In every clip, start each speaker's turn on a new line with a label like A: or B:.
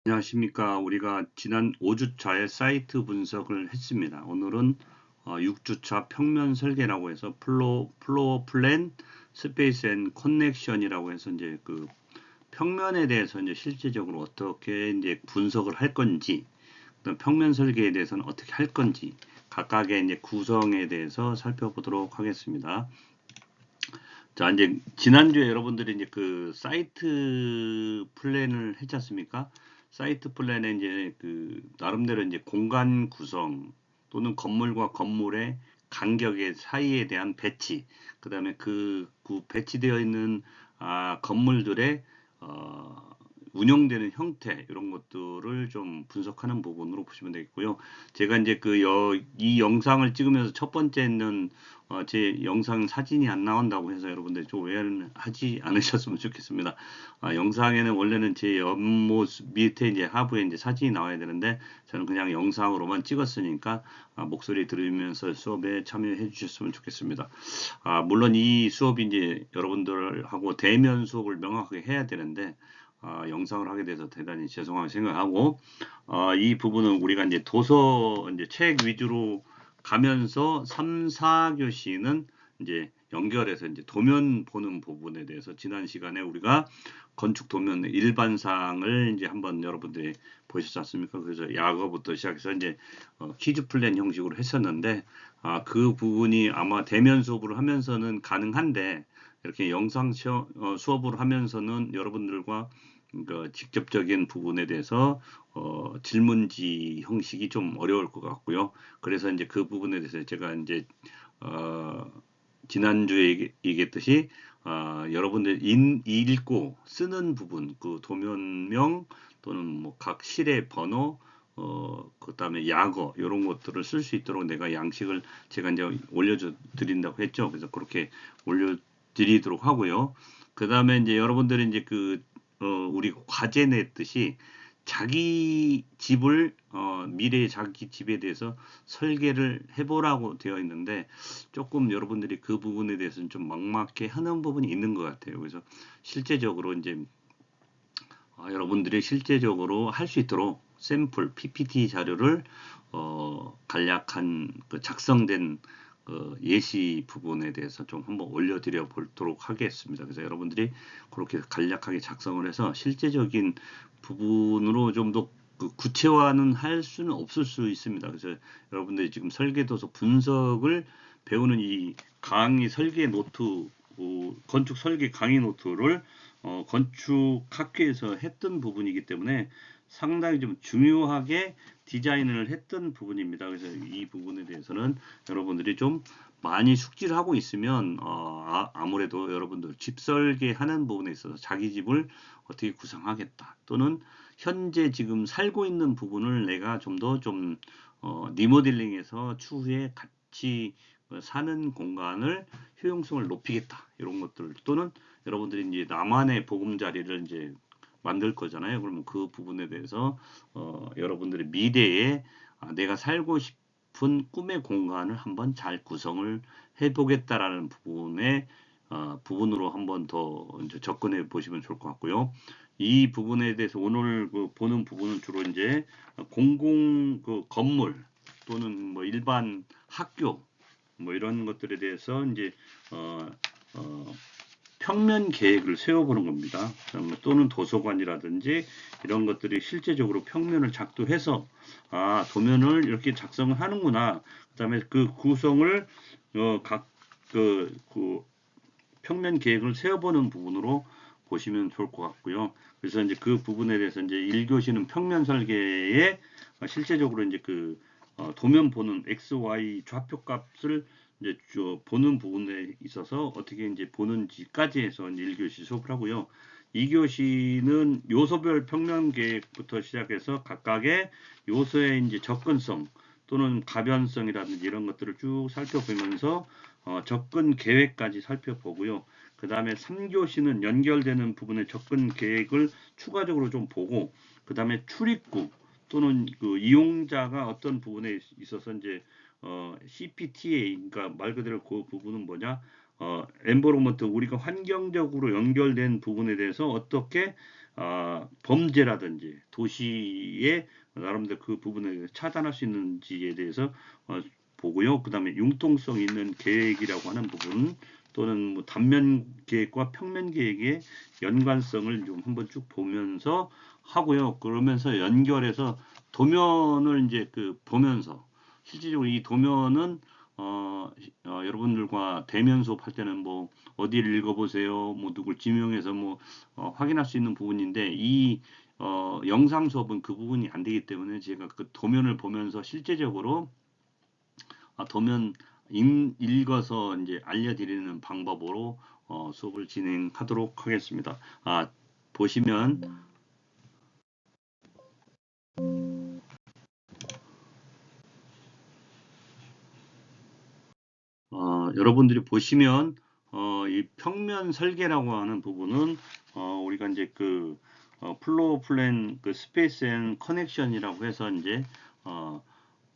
A: 안녕하십니까. 우리가 지난 5주차에 사이트 분석을 했습니다. 오늘은 6주차 평면 설계라고 해서 플로어 플랜, 스페이스 앤 커넥션이라고 해서 이제 그 평면에 대해서 이제 실제적으로 어떻게 이제 분석을 할 건지, 그다음 평면 설계에 대해서는 어떻게 할 건지, 각각의 이제 구성에 대해서 살펴보도록 하겠습니다. 자, 이제 지난주에 여러분들이 이제 그 사이트 플랜을 했지 않습니까? 사이트 플랜에 이제 그 나름대로 이제 공간 구성 또는 건물과 건물의 간격의 사이에 대한 배치, 그다음에 그 배치되어 있는 건물들의 어, 운영되는 형태 이런 것들을 좀 분석하는 부분으로 보시면 되겠고요. 제가 이제 이 영상을 찍으면서 첫 번째는 제 영상 사진이 안 나온다고 해서 여러분들 좀 오해는 하지 않으셨으면 좋겠습니다. 영상에는 원래는 제 옆모습 밑에 이제 하부에 이제 사진이 나와야 되는데 저는 그냥 영상으로만 찍었으니까 목소리 들으면서 수업에 참여해 주셨으면 좋겠습니다. 물론 이 수업이 이제 여러분들하고 대면 수업을 명확하게 해야 되는데 영상을 하게 돼서 대단히 죄송하게 생각하고 이 부분은 우리가 이제 도서 이제 책 위주로 가면서 3, 4교시는 이제 연결해서 이제 도면 보는 부분에 대해서 지난 시간에 우리가 건축 도면 일반상을 이제 한번 여러분들이 보셨지 않습니까? 그래서 약어부터 시작해서 이제 퀴즈 플랜 형식으로 했었는데 그 부분이 아마 대면 수업을 하면서는 가능한데 이렇게 영상 수업을 하면서는 여러분들과 그러니까 직접적인 부분에 대해서 질문지 형식이 좀 어려울 것 같고요. 그래서 이제 그 부분에 대해서 제가 이제 어, 지난주에 얘기했듯이 여러분들 읽고 쓰는 부분, 그 도면명 또는 뭐 각 실의 번호, 그다음에 약어 이런 것들을 쓸 수 있도록 내가 양식을 제가 이제 올려줘 드린다고 했죠. 그래서 그렇게 올려드리도록 하고요. 그다음에 이제 여러분들이 이제 우리 과제 냈듯이 자기 집을 미래의 자기 집에 대해서 설계를 해보라고 되어 있는데 조금 여러분들이 그 부분에 대해서는 좀 막막해 하는 부분이 있는 것 같아요. 그래서 실제적으로 이제 여러분들이 실제적으로 할 수 있도록 샘플 PPT 자료를 간략한 작성된 예시 부분에 대해서 좀 한번 올려드려 보도록 하겠습니다. 그래서 여러분들이 그렇게 간략하게 작성을 해서 실제적인 부분으로 좀 더 구체화는 할 수는 없을 수 있습니다. 그래서 여러분들이 지금 설계도서 분석을 배우는 이 강의 설계 노트, 건축 설계 강의 노트를 건축 학회에서 했던 부분이기 때문에 상당히 좀 중요하게 디자인을 했던 부분입니다. 그래서 이 부분에 대해서는 여러분들이 좀 많이 숙지를 하고 있으면 아무래도 여러분들 집 설계하는 부분에 있어서 자기 집을 어떻게 구성하겠다 또는 현재 지금 살고 있는 부분을 내가 좀 더 좀 리모델링해서 추후에 같이 사는 공간을 효용성을 높이겠다 이런 것들 또는 여러분들이 이제 나만의 보금자리를 이제 만들 거잖아요. 그러면 그 부분에 대해서 여러분들의 미래에 내가 살고 싶은 꿈의 공간을 한번 잘 구성을 해보겠다라는 부분으로 한번 더 이제 접근해 보시면 좋을 것 같고요. 이 부분에 대해서 오늘 보는 부분은 주로 이제 공공 건물 또는 뭐 일반 학교 뭐 이런 것들에 대해서 이제 어, 어, 평면 계획을 세워보는 겁니다. 또는 도서관이라든지 이런 것들이 실제적으로 평면을 작도해서 도면을 이렇게 작성을 하는구나. 그다음에 그 구성을 그 평면 계획을 세워보는 부분으로 보시면 좋을 것 같고요. 그래서 이제 그 부분에 대해서 이제 1교시는 평면 설계에 실제적으로 이제 도면 보는 X, Y 좌표 값을 이제 보는 부분에 있어서 어떻게 이제 보는지까지 해서 이제 1교시 수업을 하고요. 2교시는 요소별 평면 계획부터 시작해서 각각의 요소의 이제 접근성 또는 가변성이라든지 이런 것들을 쭉 살펴보면서 접근 계획까지 살펴보고요. 그 다음에 3교시는 연결되는 부분의 접근 계획을 추가적으로 좀 보고, 그 다음에 출입구 또는 그 이용자가 어떤 부분에 있어서 이제 CPTA, 그러니까 말 그대로 그 부분은 뭐냐, 엔버로먼트 우리가 환경적으로 연결된 부분에 대해서 어떻게 범죄라든지 도시의 나름대로 그 부분을 차단할 수 있는지에 대해서 보고요. 그 다음에 융통성 있는 계획이라고 하는 부분 또는 뭐 단면 계획과 평면 계획의 연관성을 좀 한번 쭉 보면서 하고요. 그러면서 연결해서 도면을 이제 보면서 실질적으로 이 도면은 여러분들과 대면 수업할 때는 뭐 어디를 읽어보세요, 뭐 누굴 지명해서 뭐 확인할 수 있는 부분인데 이 영상 수업은 그 부분이 안 되기 때문에 제가 그 도면을 보면서 실제적으로 도면 읽어서 이제 알려드리는 방법으로 수업을 진행하도록 하겠습니다. 보시면 여러분들이 보시면 이 평면 설계라고 하는 부분은 우리가 이제 플로우 플랜 스페이스 앤 커넥션이라고 해서 이제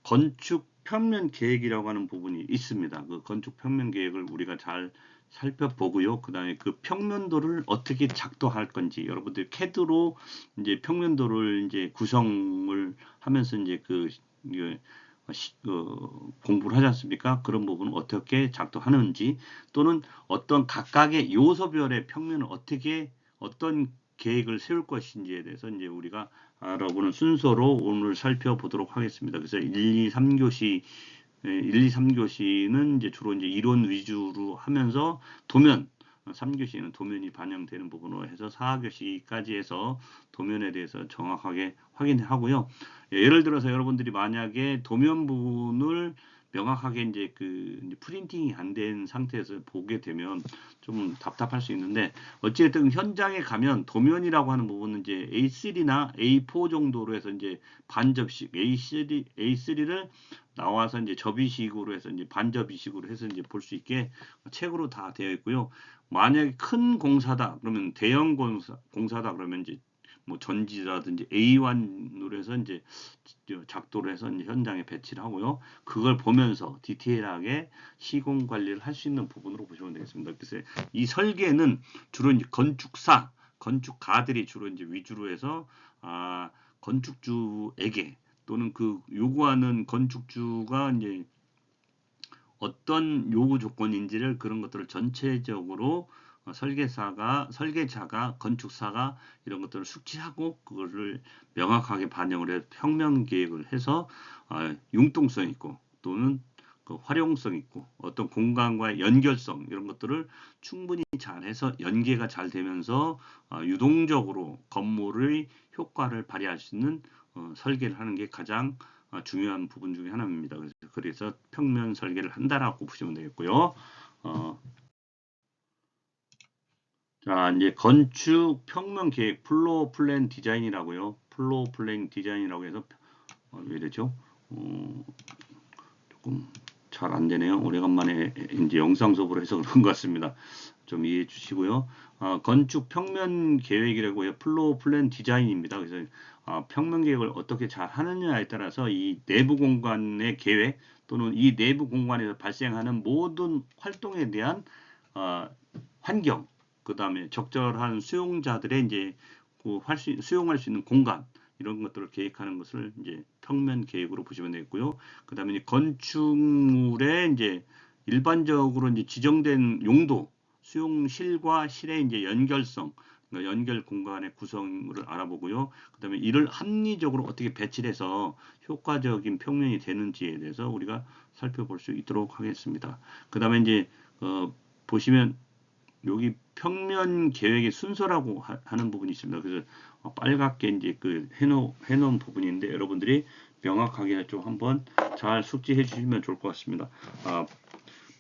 A: 건축 평면 계획이라고 하는 부분이 있습니다. 그 건축 평면 계획을 우리가 잘 살펴보고요. 그 다음에 그 평면도를 어떻게 작도할 건지 여러분들 캐드로 이제 평면도를 이제 구성을 하면서 이제 공부를 하지 않습니까? 그런 부분은 어떻게 작동하는지 또는 어떤 각각의 요소별의 평면을 어떻게 어떤 계획을 세울 것인지에 대해서 이제 우리가 알아보는 순서로 오늘 살펴보도록 하겠습니다. 그래서 1, 2, 3교시 1, 2, 3교시는 이제 주로 이제 이론 위주로 하면서 도면 3교시는 도면이 반영되는 부분으로 해서 4교시까지 해서 도면에 대해서 정확하게 확인하고요. 예를 들어서 여러분들이 만약에 도면 부분을 명확하게 이제 프린팅이 안 된 상태에서 보게 되면 좀 답답할 수 있는데 어쨌든 현장에 가면 도면이라고 하는 부분은 이제 A3나 A4 정도로 해서 이제 반접식 A3를 나와서 이제 접이식으로 해서 이제 반접이식으로 해서 이제 볼 수 있게 책으로 다 되어 있고요. 만약에 큰 공사다 그러면 대형 공사다 그러면 이제 뭐 전지라든지 A1으로 해서 이제 작도를 해서 이제 현장에 배치를 하고요. 그걸 보면서 디테일하게 시공 관리를 할 수 있는 부분으로 보시면 되겠습니다. 그래서 이 설계는 주로 이제 건축가들이 주로 이제 위주로 해서 건축주에게 또는 그 요구하는 건축주가 이제 어떤 요구 조건인지를 그런 것들을 전체적으로 설계자가 건축사가 이런 것들을 숙지하고 그거를 명확하게 반영을 해서 평면 계획을 해서 융통성 있고 또는 활용성 있고 어떤 공간과의 연결성 이런 것들을 충분히 잘해서 연계가 잘 되면서 유동적으로 건물의 효과를 발휘할 수 있는 설계를 하는 게 가장 중요한 부분 중에 하나입니다. 그래서 평면 설계를 한다라고 보시면 되겠고요. 자, 이제 건축 평면 계획 플로어 플랜 디자인이라고요. 플로어 플랜 디자인이라고 해서 왜 이러죠? 조금 잘 안 되네요. 오래간만에 이제 영상 수업을 해서 그런 것 같습니다. 좀 이해해 주시고요. 건축 평면 계획이라고 해요. 플로어 플랜 디자인입니다. 그래서 평면 계획을 어떻게 잘 하느냐에 따라서 이 내부 공간의 계획 또는 이 내부 공간에서 발생하는 모든 활동에 대한 환경, 그 다음에 적절한 수용자들의 이제 수용할 수 있는 공간 이런 것들을 계획하는 것을 이제 평면 계획으로 보시면 되겠고요. 그 다음에 건축물의 이제 일반적으로 이제 지정된 용도, 수용실과 실의 이제 연결성, 그러니까 연결 공간의 구성을 알아보고요. 그 다음에 이를 합리적으로 어떻게 배치를 해서 효과적인 평면이 되는지에 대해서 우리가 살펴볼 수 있도록 하겠습니다. 그 다음에 이제 보시면 여기 평면 계획의 순서라고 하는 부분이 있습니다. 그래서 빨갛게 이제 해놓은 부분인데 여러분들이 명확하게 좀 한번 잘 숙지해 주시면 좋을 것 같습니다.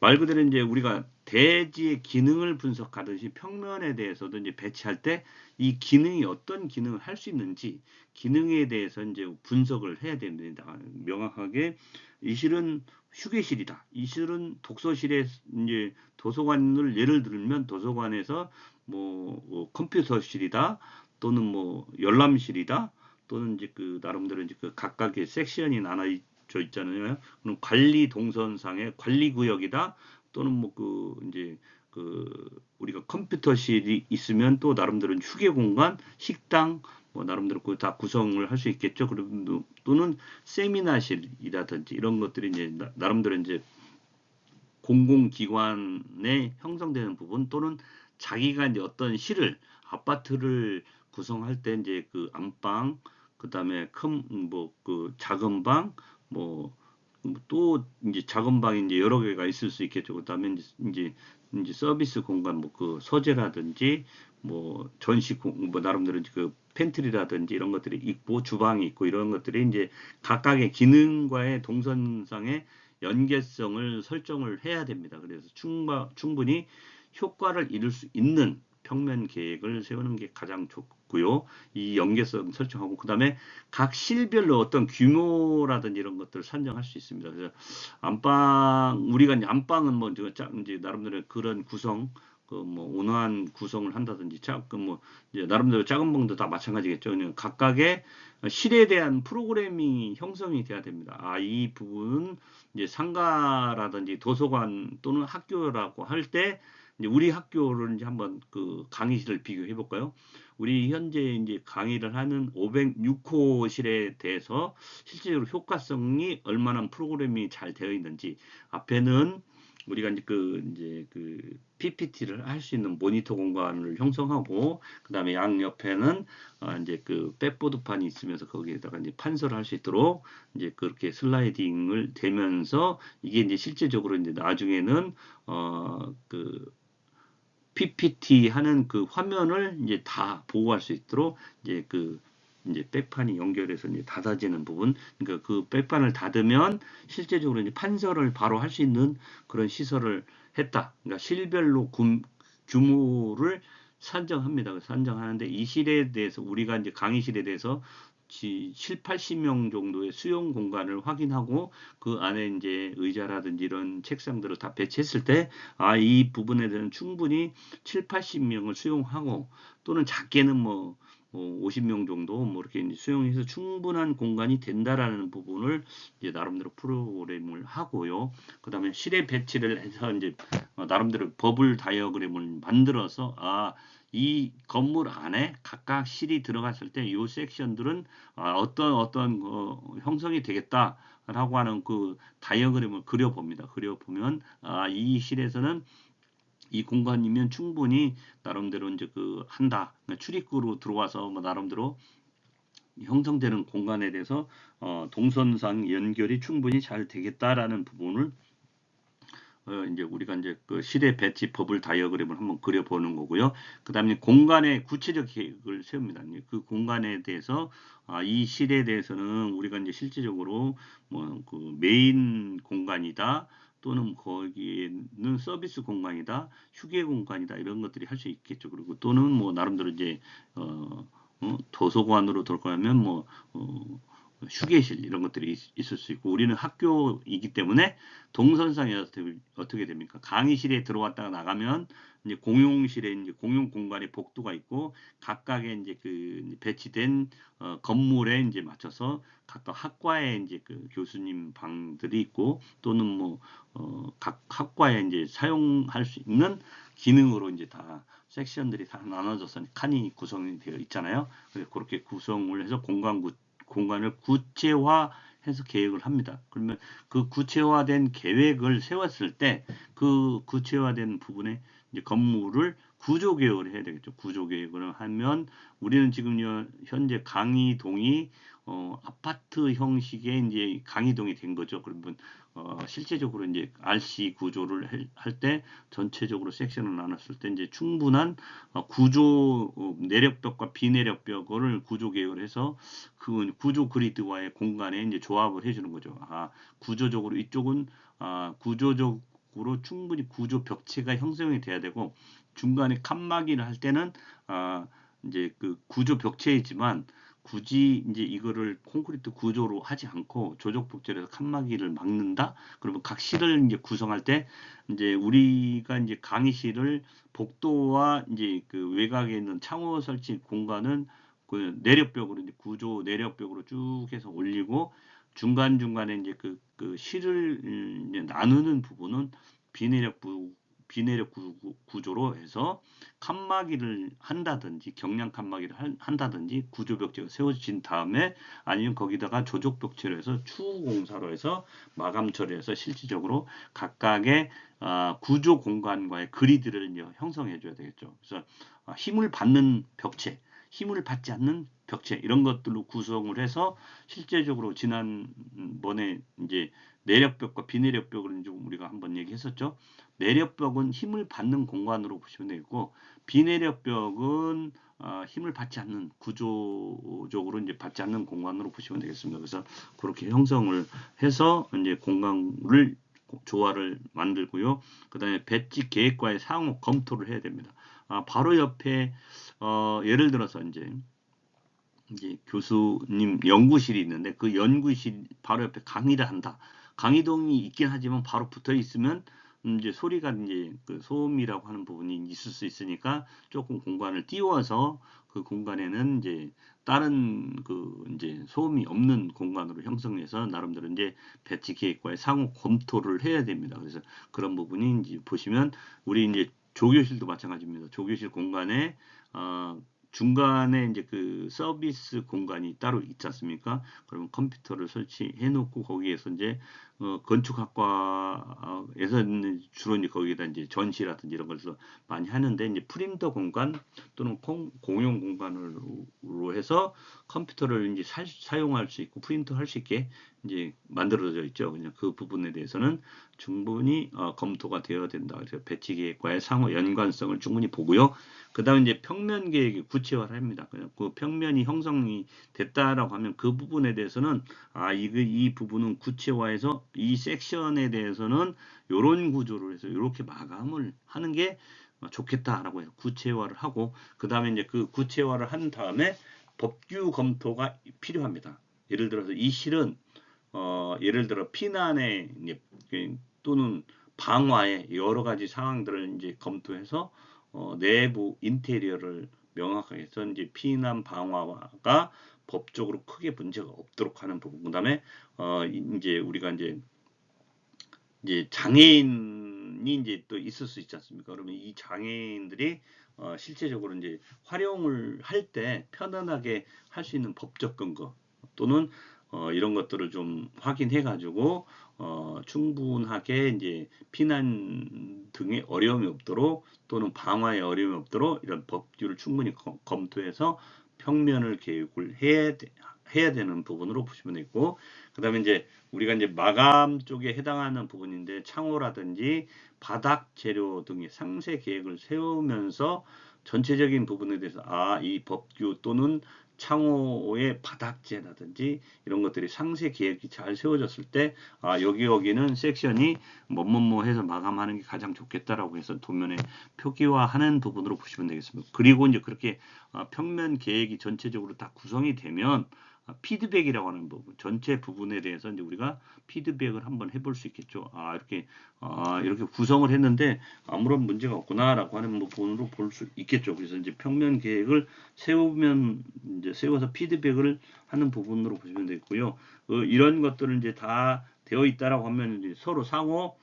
A: 말 그대로 이제 우리가 대지의 기능을 분석하듯이 평면에 대해서도 이제 배치할 때 이 기능이 어떤 기능을 할 수 있는지 기능에 대해서 이제 분석을 해야 됩니다. 명확하게 이 실은 휴게실이다. 이 실은 독서실에 이제 도서관을 예를 들면 도서관에서 뭐 컴퓨터실이다 또는 뭐 열람실이다 또는 이제 나름대로 이제 각각의 섹션이 나눠져 있잖아요. 그럼 관리 동선상의 관리 구역이다 또는 뭐 이제 우리가 컴퓨터실이 있으면 또 나름대로 휴게 공간, 식당, 뭐 나름대로 그 다 구성을 할 수 있겠죠. 그리고 또는 세미나실이라든지 이런 것들이 이제 나름대로 이제 공공기관에 형성되는 부분 또는 자기가 이제 어떤 실을 아파트를 구성할 때 이제 그 안방, 그다음에 큰 뭐 그 작은 방, 뭐 또 이제 작은 방이 이제 여러 개가 있을 수 있겠죠. 그다음에 이제 서비스 공간 뭐 그 서재라든지 뭐 전시 뭐 나름대로 이제 그 팬트리라든지 이런 것들이 있고 주방이 있고 이런 것들이 이제 각각의 기능과의 동선상의 연계성을 설정을 해야 됩니다. 그래서 충분히 효과를 이룰 수 있는 평면 계획을 세우는 게 가장 좋고요. 이 연계성 설정하고 그다음에 각 실별로 어떤 규모라든지 이런 것들을 산정할 수 있습니다. 그래서 안방 우리가 이제 안방은 뭐 이제 나름대로 그런 구성 그 뭐 온화한 구성을 한다든지 뭐 이제 나름대로 작은 방도 다 마찬가지겠죠. 그냥 각각의 실에 대한 프로그래밍이 형성이 돼야 됩니다. 이 부분은 이제 상가라든지 도서관 또는 학교라고 할 때 이제 우리 학교를 이제 한번 그 강의실을 비교해 볼까요? 우리 현재 이제 강의를 하는 506호실에 대해서 실제로 효과성이 얼마나 프로그램이 잘 되어 있는지 앞에는 우리가 이제 그 PPT를 할 수 있는 모니터 공간을 형성하고 그다음에 양 옆에는 이제 그 백보드판이 있으면서 거기에다가 이제 판서를 할 수 있도록 이제 그렇게 슬라이딩을 되면서 이게 이제 실제적으로 이제 나중에는 그 PPT 하는 그 화면을 이제 다 보호할 수 있도록 이제 백판이 연결해서 이제 닫아지는 부분, 그러니까 그 백판을 닫으면 실제적으로 이제 판서를 바로 할 수 있는 그런 시설을 했다. 그러니까 실별로 규모를 산정합니다. 산정하는데 이 실에 대해서 우리가 이제 강의실에 대해서 7, 80명 정도의 수용 공간을 확인하고 그 안에 이제 의자라든지 이런 책상들을 다 배치했을 때, 이 부분에 대해서는 충분히 7, 80명을 수용하고 또는 작게는 뭐 50명 정도 뭐 이렇게 이제 수용해서 충분한 공간이 된다라는 부분을 이제 나름대로 프로그램을 하고요. 그다음에 실에 배치를 해서 이제 나름대로 버블 다이어그램을 만들어서 이 건물 안에 각각 실이 들어갔을 때 이 섹션들은 어떤 형성이 되겠다라고 하는 그 다이어그램을 그려봅니다. 그려보면 이 실에서는 이 공간이면 충분히 나름대로 이제 그 한다. 그러니까 출입구로 들어와서 뭐 나름대로 형성되는 공간에 대해서 동선상 연결이 충분히 잘 되겠다라는 부분을 이제 우리가 이제 그 실의 배치 버블 다이어그램을 한번 그려보는 거고요. 그 다음에 공간의 구체적 계획을 세웁니다. 그 공간에 대해서 이 실에 대해서는 우리가 이제 실질적으로 뭐 그 메인 공간이다. 또는 거기에는 서비스 공간이다, 휴게 공간이다 이런 것들이 할 수 있겠죠. 그리고 또는 뭐 나름대로 이제 도서관으로 돌아가면 뭐 휴게실 이런 것들이 있을 수 있고 우리는 학교이기 때문에 동선상에 어떻게 됩니까? 강의실에 들어왔다가 나가면 이제 공용실에 이제 공용 공간에 복도가 있고 각각의 이제 그 배치된 건물에 이제 맞춰서 각각 학과에 이제 그 교수님 방들이 있고 또는 뭐 각 학과에 이제 사용할 수 있는 기능으로 이제 다 섹션들이 다 나눠져서 칸이 구성이 되어 있잖아요. 그래서 그렇게 구성을 해서 공간을 구체화해서 계획을 합니다. 그러면 그 구체화된 계획을 세웠을 때 그 구체화된 부분에 이제 건물을 구조 계획을 해야 되겠죠. 구조 계획을 하면 우리는 지금 현재 강의동이 아파트 형식의 이제 강의동이 된 거죠. 그러면 실제적으로 이제 RC 구조를 할 때 전체적으로 섹션을 나눴을 때 이제 충분한 구조 내력벽과 비내력벽을 구조 계획을 해서 그 구조 그리드와의 공간에 이제 조합을 해주는 거죠. 구조적으로 이쪽은 구조적으로 충분히 구조 벽체가 형성이 돼야 되고 중간에 칸막이를 할 때는 이제 그 구조 벽체이지만 굳이 이제 이거를 콘크리트 구조로 하지 않고 조적 벽체에서 칸막이를 막는다. 그러면 각 실을 이제 구성할 때 이제 우리가 이제 강의실을 복도와 이제 그 외곽에 있는 창호 설치 공간은 그 내력벽으로 이제 구조 내력벽으로 쭉 해서 올리고 중간중간에 이제 그 실을 이제 나누는 부분은 비내력부 비내력 구조로 해서 칸막이를 한다든지 경량 칸막이를 한다든지 구조벽체가 세워진 다음에 아니면 거기다가 조족벽체로 해서 추후 공사로 해서 마감 처리해서 실질적으로 각각의 구조 공간과의 거리들을 이제 형성해 줘야 되겠죠. 그래서 힘을 받는 벽체, 힘을 받지 않는 벽체 이런 것들로 구성을 해서 실제적으로 지난번에 이제 내력벽과 비내력벽을 좀 우리가 한번 얘기했었죠. 내력벽은 힘을 받는 공간으로 보시면 되겠고 비내력벽은 힘을 받지 않는 구조적으로 이제 받지 않는 공간으로 보시면 되겠습니다. 그래서 그렇게 형성을 해서 이제 공간을 조화를 만들고요. 그다음에 배치 계획과의 상호 검토를 해야 됩니다. 바로 옆에 예를 들어서 이제 교수님 연구실이 있는데 그 연구실 바로 옆에 강의를 한다. 강의동이 있긴 하지만 바로 붙어 있으면 이제 소리가 이제 그 소음이라고 하는 부분이 있을 수 있으니까 조금 공간을 띄워서 그 공간에는 이제 다른 그 이제 소음이 없는 공간으로 형성해서 나름대로 이제 배치 계획과의 상호 검토를 해야 됩니다. 그래서 그런 부분이 이제 보시면 우리 이제 조교실도 마찬가지입니다. 조교실 공간에 중간에 이제 그 서비스 공간이 따로 있지 않습니까? 그러면 컴퓨터를 설치해 놓고 거기에서 이제 건축학과에서는 주로 이제 거기에다 이제 전시라든지 이런 걸 많이 하는데 이제 프린터 공간 또는 공용 공간으로 해서 컴퓨터를 이제 사용할 수 있고 프린터 할 수 있게 이제 만들어져 있죠. 그냥 그 부분에 대해서는 충분히 검토가 되어야 된다. 그래서 배치 계획과의 상호 연관성을 충분히 보고요. 그 다음에 이제 평면 계획이 구체화를 합니다. 그냥 그 평면이 형성이 됐다라고 하면 그 부분에 대해서는 이 부분은 구체화해서 이 섹션에 대해서는 이런 구조로 해서 이렇게 마감을 하는 게 좋겠다라고 해서 구체화를 하고 그 다음에 이제 그 구체화를 한 다음에 법규 검토가 필요합니다. 예를 들어서 이 실은 예를 들어 피난에 또는 방화에 여러 가지 상황들을 이제 검토해서 내부 인테리어를 명확하게 해서 이제 피난 방화가 법적으로 크게 문제가 없도록 하는 부분. 그다음에 이제 우리가 이제 장애인이 이제 또 있을 수 있지 않습니까? 그러면 이 장애인들이 실제적으로 이제 활용을 할 때 편안하게 할 수 있는 법적 근거 또는 이런 것들을 좀 확인해 가지고 충분하게 이제 피난 등의 어려움이 없도록 또는 방화에 어려움이 없도록 이런 법규를 충분히 검토해서 평면을 계획을 해야 되는 부분으로 보시면 되고 그다음에 이제 우리가 이제 마감 쪽에 해당하는 부분인데 창호라든지 바닥 재료 등의 상세 계획을 세우면서 전체적인 부분에 대해서 이 법규 또는 창호의 바닥재라든지 이런 것들이 상세 계획이 잘 세워졌을 때 여기는 섹션이 뭐뭐뭐 해서 마감하는 게 가장 좋겠다라고 해서 도면에 표기화하는 부분으로 보시면 되겠습니다. 그리고 이제 그렇게 평면 계획이 전체적으로 다 구성이 되면 피드백이라고 하는 부분, 전체 부분에 대해서 이제 우리가 피드백을 한번 해볼 수 있겠죠. 이렇게 구성을 했는데 아무런 문제가 없구나라고 하는 부분으로 볼 수 있겠죠. 그래서 이제 평면 계획을 세워서 피드백을 하는 부분으로 보시면 되겠고요. 이런 것들을 이제 다 되어 있다라고 하면 이제 서로 상호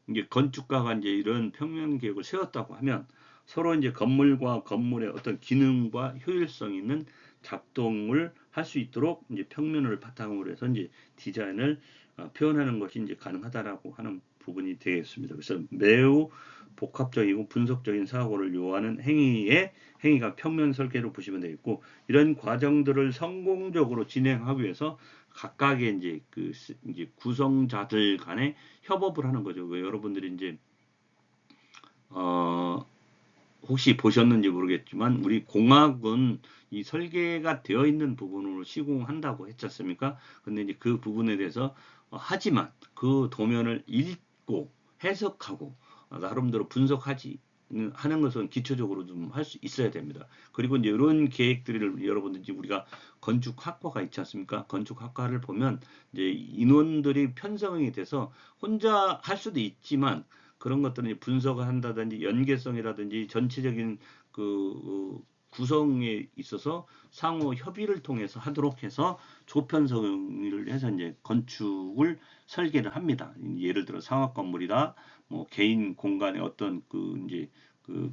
A: 이제 건축가가 이제 이런 평면 계획을 세웠다고 하면 서로 이제 건물과 건물의 어떤 기능과 효율성 있는 작동을 할 수 있도록 이제 평면을 바탕으로 해서 이제 디자인을 표현하는 것이 이제 가능하다라고 하는 부분이 되겠습니다. 그래서 매우 복합적이고 분석적인 사고를 요하는 행위가 평면 설계로 보시면 되겠고 이런 과정들을 성공적으로 진행하기 위해서 각각의 이제 구성자들 간에 협업을 하는 거죠. 여러분들이 이제 혹시 보셨는지 모르겠지만 우리 공학은 이 설계가 되어 있는 부분으로 시공한다고 했지 않습니까? 근데 이제 그 부분에 대해서 하지만 그 도면을 읽고 해석하고 나름대로 분석하지 하는 것은 기초적으로 좀 할 수 있어야 됩니다. 그리고 이제 이런 계획들을 여러분들 우리가 건축학과가 있지 않습니까? 건축학과를 보면 이제 인원들이 편성이 돼서 혼자 할 수도 있지만 그런 것들은 분석을 한다든지 연계성이라든지 전체적인 그 구성에 있어서 상호 협의를 통해서 하도록 해서 조편성을 해서 이제 건축을 설계를 합니다. 예를 들어 상업 건물이다, 뭐 개인 공간의 어떤 그 이제 그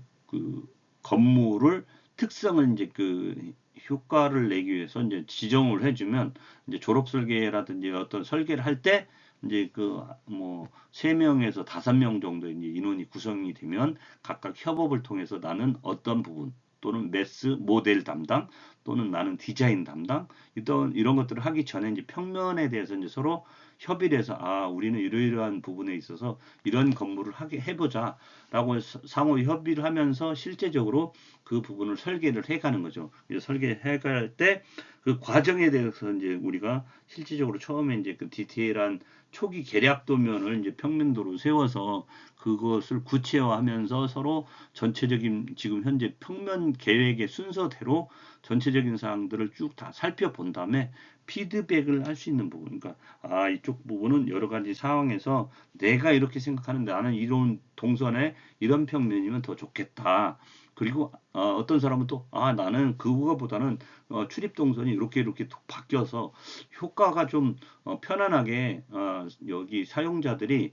A: 건물을 특성을 이제 그 효과를 내기 위해서 이제 지정을 해주면 이제 졸업 설계라든지 어떤 설계를 할 때 이제 그 뭐 3명에서 5명 정도 이제 인원이 구성이 되면 각각 협업을 통해서 나는 어떤 부분 또는 매스 모델 담당 또는 나는 디자인 담당 이런 것들을 하기 전에 이제 평면에 대해서 이제 서로 협의를 해서 아 우리는 이러이러한 부분에 있어서 이런 건물을 하게 해보자라고 해서 상호 협의를 하면서 실제적으로 그 부분을 설계를 해가는 거죠. 설계해갈 때 그 과정에 대해서 이제 우리가 실질적으로 처음에 이제 그 디테일한 초기 계략 도면을 이제 평면도로 세워서 그것을 구체화하면서 서로 전체적인 지금 현재 평면 계획의 순서대로 전체적인 사항들을 쭉 다 살펴본 다음에 피드백을 할 수 있는 부분. 그러니까 아 이쪽 부분은 여러 가지 상황에서 내가 이렇게 생각하는데 나는 이런 동선에 이런 평면이면 더 좋겠다. 그리고 어떤 사람은 또 나는 그거보다는 출입 동선이 이렇게 바뀌어서 효과가 좀 편안하게 여기 사용자들이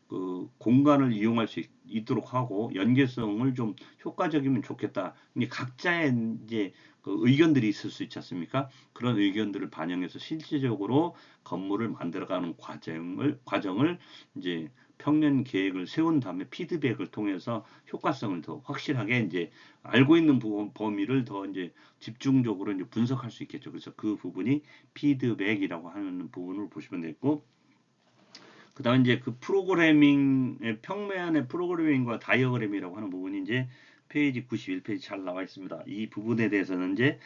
A: 그 공간을 이용할 수 있도록 하고 연계성을 좀 효과적이면 좋겠다. 이게 각자의 이제 그 의견들이 있을 수 있지 않습니까? 그런 의견들을 반영해서 실질적으로 건물을 만들어가는 과정을 이제 평면 계획을 세운 다음에 피드백을 통해서 효과성을 더 확실하게 이제 알고 있는 범위를 더 이제 집중적으로 이제 분석할 수 있겠죠. 그래서 그 부분이 피드백이라고 하는 부분을 보시면 되고, 그 다음에 이제 그 프로그래밍의 평면의 프로그래밍과 다이어그램이라고 하는 부분이 이제 페이지 91페이지 잘 나와 있습니다. 이 부분에 대해서는 이제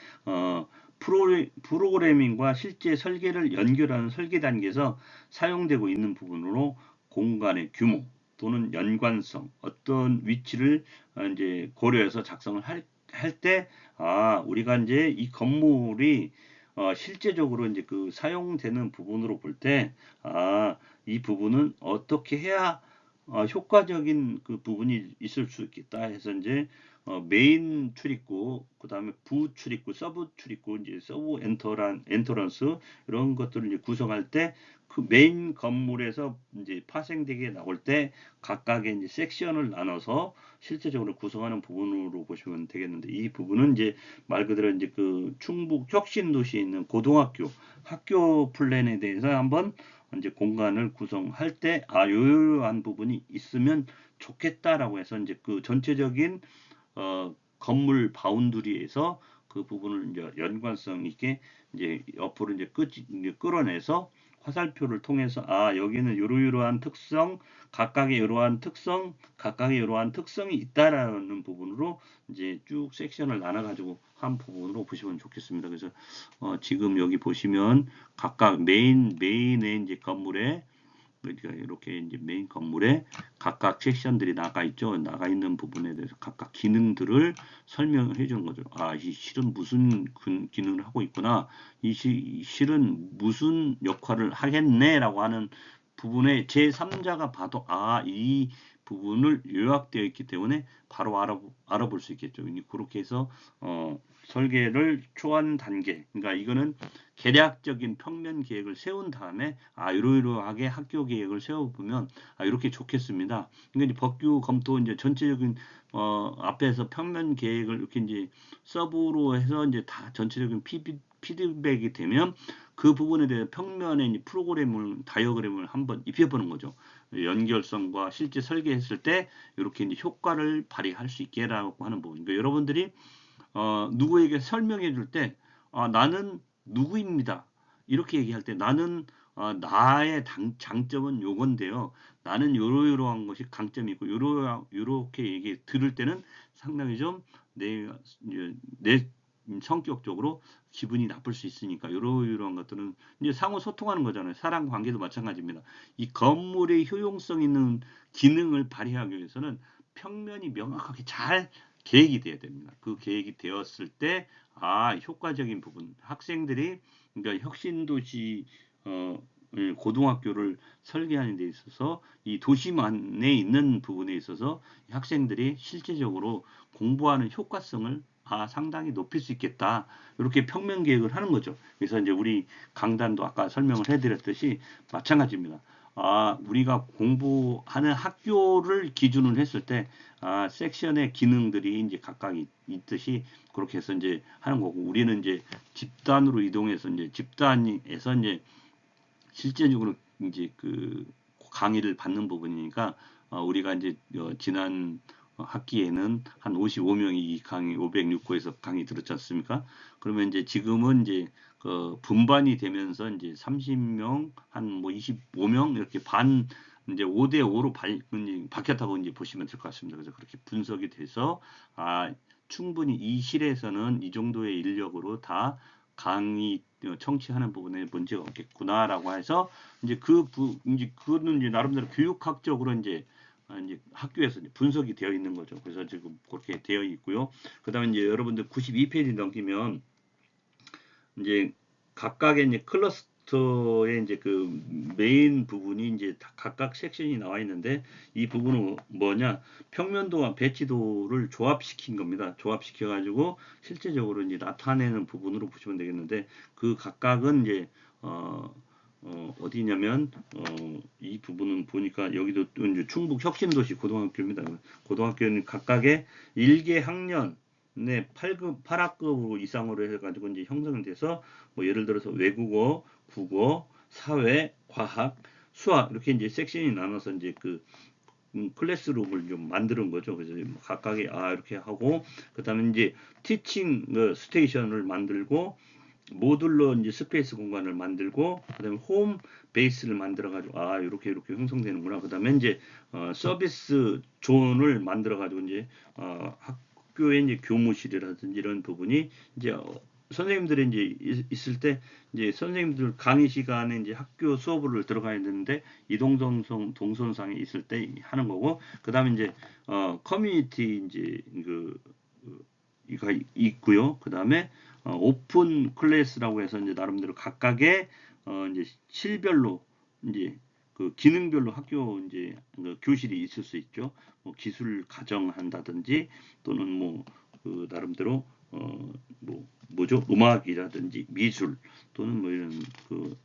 A: 프로그래밍과 실제 설계를 연결하는 설계 단계에서 사용되고 있는 부분으로 공간의 규모 또는 연관성, 어떤 위치를 이제 고려해서 작성을 할 때, 우리가 이제 이 건물이 실제적으로 이제 그 사용되는 부분으로 볼 때, 이 부분은 어떻게 해야 효과적인 그 부분이 있을 수 있겠다 해서 이제 메인 출입구, 그 다음에 부 출입구, 서브 출입구, 이제 서브 엔터런스 이런 것들을 이제 구성할 때 그 메인 건물에서 이제 파생되게 나올 때 각각의 이제 섹션을 나눠서 실제적으로 구성하는 부분으로 보시면 되겠는데 이 부분은 이제 말 그대로 이제 그 충북 혁신도시에 있는 고등학교 학교 플랜에 대해서 한번 이제 공간을 구성할 때 요러한 부분이 있으면 좋겠다라고 해서 이제 그 전체적인 건물 바운드리에서 그 부분을 이제 연관성 있게 이제 옆으로 이제 끌어내서 화살표를 통해서 여기는 요러요러한 특성, 각각의 이러한 특성이 있다라는 부분으로 이제 쭉 섹션을 나눠 가지고 한 부분으로 보시면 좋겠습니다. 그래서 지금 여기 보시면 각각 메인에 이제 건물에 그러니까 이렇게 이제 메인 건물에 각각 섹션들이 나가 있죠. 나가 있는 부분에 대해서 각각 기능들을 설명을 해주는 거죠. 이 실은 무슨 기능을 하고 있구나. 이 실은 무슨 역할을 하겠네라고 하는 부분에 제3자가 봐도 이 부분을 요약되어 있기 때문에 바로 알아볼 수 있겠죠. 그렇게 해서 설계를 초안 단계, 그러니까 이거는 계략적인 평면 계획을 세운 다음에 이러이러하게 학교 계획을 세워보면 이렇게 좋겠습니다. 그러니까 이제 법규 검토 이제 전체적인 앞에서 평면 계획을 이렇게 이제 서브로 해서 이제 다 전체적인 피드백이 되면 그 부분에 대해 평면에 이제 다이어그램을 한번 입혀보는 거죠. 연결성과 실제 설계했을 때 이렇게 이제 효과를 발휘할 수 있게라고 하는 부분. 그러니까 여러분들이 누구에게 설명해 줄 때 나는 누구입니다. 이렇게 얘기할 때 나는 나의 장점은 요건데요. 나는 요러요러한 것이 강점이고 요렇게 얘기 들을 때는 상당히 좀 내 성격적으로 기분이 나쁠 수 있으니까 요러요러한 것들은 이제 상호 소통하는 거잖아요. 사람 관계도 마찬가지입니다. 이 건물의 효용성 있는 기능을 발휘하기 위해서는 평면이 명확하게 잘 계획이 돼야 됩니다. 그 계획이 되었을 때 효과적인 부분 학생들이 그러니까 혁신도시 고등학교를 설계하는 데 있어서 이 도시만에 있는 부분에 있어서 학생들이 실제적으로 공부하는 효과성을 상당히 높일 수 있겠다. 이렇게 평면 계획을 하는 거죠. 그래서 이제 우리 강단도 아까 설명을 해드렸듯이 마찬가지입니다. 우리가 공부하는 학교를 기준으로 했을 때, 섹션의 기능들이 이제 각각 있듯이 그렇게 해서 이제 하는 거고, 우리는 이제 집단으로 이동해서 이제 집단에서 이제 실제적으로 이제 그 강의를 받는 부분이니까, 우리가 이제 지난 학기에는 한 55명이 이 강의 506호에서 강의 들었지 않습니까? 그러면 이제 지금은 이제 분반이 되면서 이제 30명, 한 뭐 25명 이렇게 반 이제 5대 5로 바뀌었다고 이제 보시면 될 것 같습니다. 그래서 그렇게 분석이 돼서 충분히 이 실에서는 이 정도의 인력으로 다 강의 청취하는 부분에 문제가 없겠구나라고 해서 이제 이제 그거는 이제 나름대로 교육학적으로 이제 학교에서 이제 분석이 되어 있는 거죠. 그래서 지금 그렇게 되어 있고요. 그다음에 이제 여러분들 92페이지 넘기면 이제 각각의 이제 클러스터의 이제 그 메인 부분이 이제 각각 섹션이 나와 있는데, 이 부분은 뭐냐? 평면도와 배치도를 조합시킨 겁니다. 조합시켜 가지고 실제적으로 이제 나타내는 부분으로 보시면 되겠는데, 그 각각은 이제 어디냐면 이 부분은 보니까 여기도 또 이제 충북 혁신도시 고등학교입니다. 고등학교는 각각의 1개 학년 네, 8학급 이상으로 해가지고 이제 형성이 돼서 뭐 예를 들어서 외국어, 국어, 사회, 과학, 수학 이렇게 이제 섹션이 나눠서 이제 그 클래스룸을 좀 만드는 거죠. 그래서 각각의 이렇게 하고, 그다음에 이제 티칭 스테이션을 만들고, 모듈러 이제 스페이스 공간을 만들고, 그다음에 홈 베이스를 만들어 가지고 이렇게 형성되는구나. 그다음에 이제 서비스 존을 만들어 가지고 이제 학교의 이제 교무실이라든지 이런 부분이 이제 선생님들이 이제 있을 때 이제 선생님들 강의 시간에 이제 학교 수업을 들어가야 되는데 동선상에 있을 때 하는 거고, 그다음에 이제 커뮤니티 이제 이거 있고요. 그다음에 오픈 클래스라고 해서 이제 나름대로 각각의 이제 실별로 이제 그 기능별로 학교 이제 교실이 있을 수 있죠. 뭐 기술 가정한다든지 또는 뭐 그 나름대로 뭐죠? 음악이라든지 미술 또는 뭐 이런 그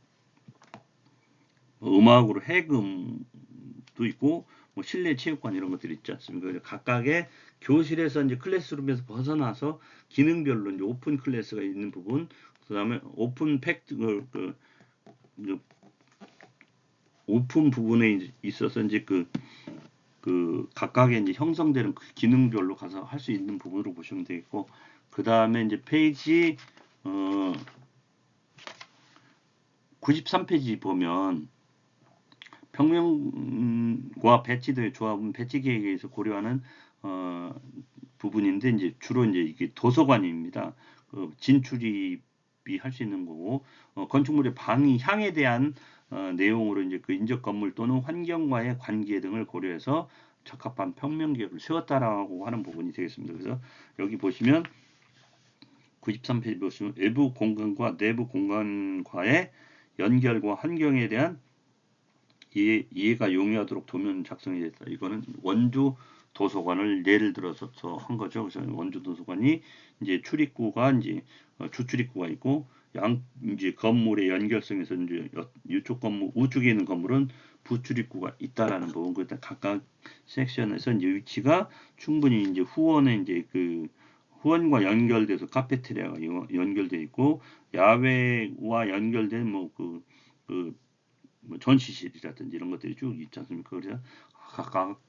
A: 음악으로 해금도 있고 뭐 실내 체육관 이런 것들이 있지 않습니까? 각각의 교실에서 이제 클래스룸에서 벗어나서 기능별로 이제 오픈 클래스가 있는 부분, 그다음에 오픈 오픈 부분에 있어서 이제 그 각각의 이제 형성되는 그 기능별로 가서 할 수 있는 부분으로 보시면 되겠고, 그 다음에 이제 페이지 93페이지 보면 평면과 배치도의 조합은 배치 계획에 의해서 고려하는 부분인데, 이제 주로 이제 이게 도서관입니다. 진출입이 할 수 있는 거고, 건축물의 방향에 대한 내용으로 이제 그 인접 건물 또는 환경과의 관계 등을 고려해서 적합한 평면 계획을 세웠다라고 하는 부분이 되겠습니다. 그래서 여기 보시면 93페이지 보시면 외부 공간과 내부 공간과의 연결과 환경에 대한 이해가 용이하도록 도면 작성이 됐다. 이거는 원주 도서관을 예를 들어서 한 거죠. 그래서 원주 도서관이 이제 출입구가 이제 주출입구가 있고, 이제 건물의 연결성에서 이제 이쪽 건물 우측에 있는 건물은 부출입구가 있다라는 부분. 그때 각각 섹션에서 이제 위치가 충분히 이제 후원에 이제 그 후원과 연결돼서 카페테리아가 연결돼 있고, 야외와 연결된 뭐 전시실이라든지 이런 것들이 쭉 있지 않습니까? 그래서 각각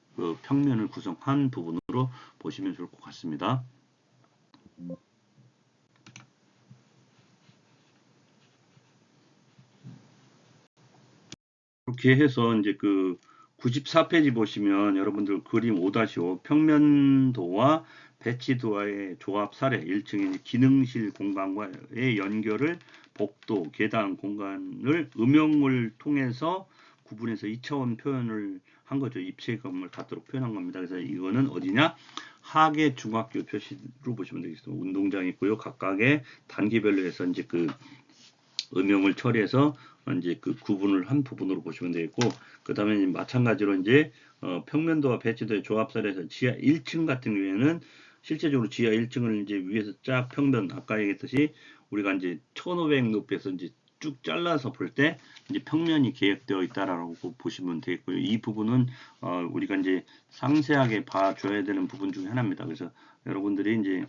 A: 평면을 구성한 부분으로 보시면 좋을 것 같습니다. 이렇게 해서 이제 그 94페이지 보시면 여러분들 그림 5-5 평면도와 배치도와의 조합 사례 1층의 기능실 공간과의 연결을 복도, 계단 공간을 음영을 통해서 구분해서 2차원 표현을 한 거죠. 입체감을 갖도록 표현한 겁니다. 그래서 이거는 어디냐? 하계 중학교 표시로 보시면 되겠습니다. 운동장이 있고요. 각각의 단계별로 해서 이제 그 음영을 처리해서 이제 그 구분을 한 부분으로 보시면 되겠고, 그 다음에 마찬가지로 이제 평면도와 배치도의 조합 사례에서 지하 1층 같은 경우에는 실제적으로 지하 1층을 이제 위에서 쫙 평면 아까 얘기했듯이 우리가 이제 1500 높이에서 이제 쭉 잘라서 볼 때 이제 평면이 계획되어 있다라고 보시면 되겠고요. 이 부분은 우리가 이제 상세하게 봐줘야 되는 부분 중에 하나입니다. 그래서 여러분들이 이제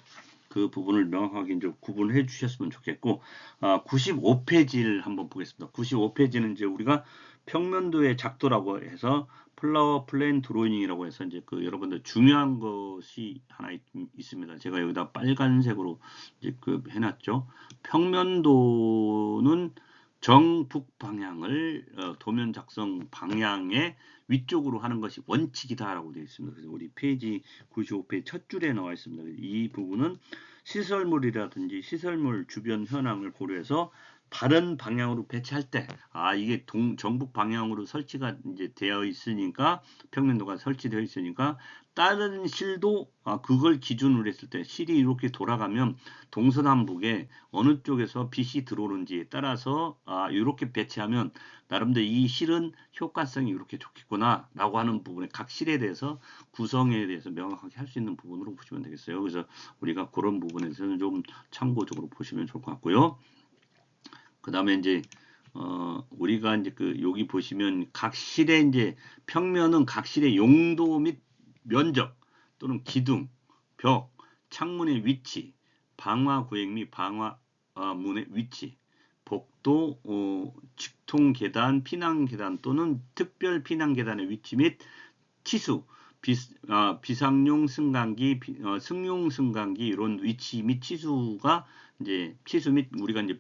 A: 그 부분을 명확하게 이제 구분해 주셨으면 좋겠고, 95페이지를 한번 보겠습니다. 95페이지는 이제 우리가 평면도의 작도라고 해서 플라워 플랜 드로잉이라고 해서 이제 그 여러분들 중요한 것이 하나 있습니다. 제가 여기다 빨간색으로 이제 그 해놨죠. 평면도는 정북 방향을 도면 작성 방향의 위쪽으로 하는 것이 원칙이다라고 되어 있습니다. 그래서 우리 페이지 95페이지 첫 줄에 나와 있습니다. 이 부분은 시설물이라든지 시설물 주변 현황을 고려해서 다른 방향으로 배치할 때, 이게 정북 방향으로 설치가 이제 되어 있으니까, 평면도가 설치되어 있으니까, 다른 실도 그걸 기준으로 했을 때, 실이 이렇게 돌아가면 동서남북에 어느 쪽에서 빛이 들어오는지에 따라서, 이렇게 배치하면, 나름대로 이 실은 효과성이 이렇게 좋겠구나, 라고 하는 부분에 각 실에 대해서 구성에 대해서 명확하게 할 수 있는 부분으로 보시면 되겠어요. 그래서 우리가 그런 부분에서는 좀 참고적으로 보시면 좋을 것 같고요. 그 다음에 이제 우리가 이제 그 여기 보시면 각 실의 이제 평면은 각 실의 용도 및 면적 또는 기둥, 벽, 창문의 위치, 방화 구획 및 방화 문의 위치, 복도, 직통 계단, 피난 계단 또는 특별 피난 계단의 위치 및 치수, 비상용 승강기, 승용 승강기 이런 위치 및 치수가 이제 치수 및 우리가 이제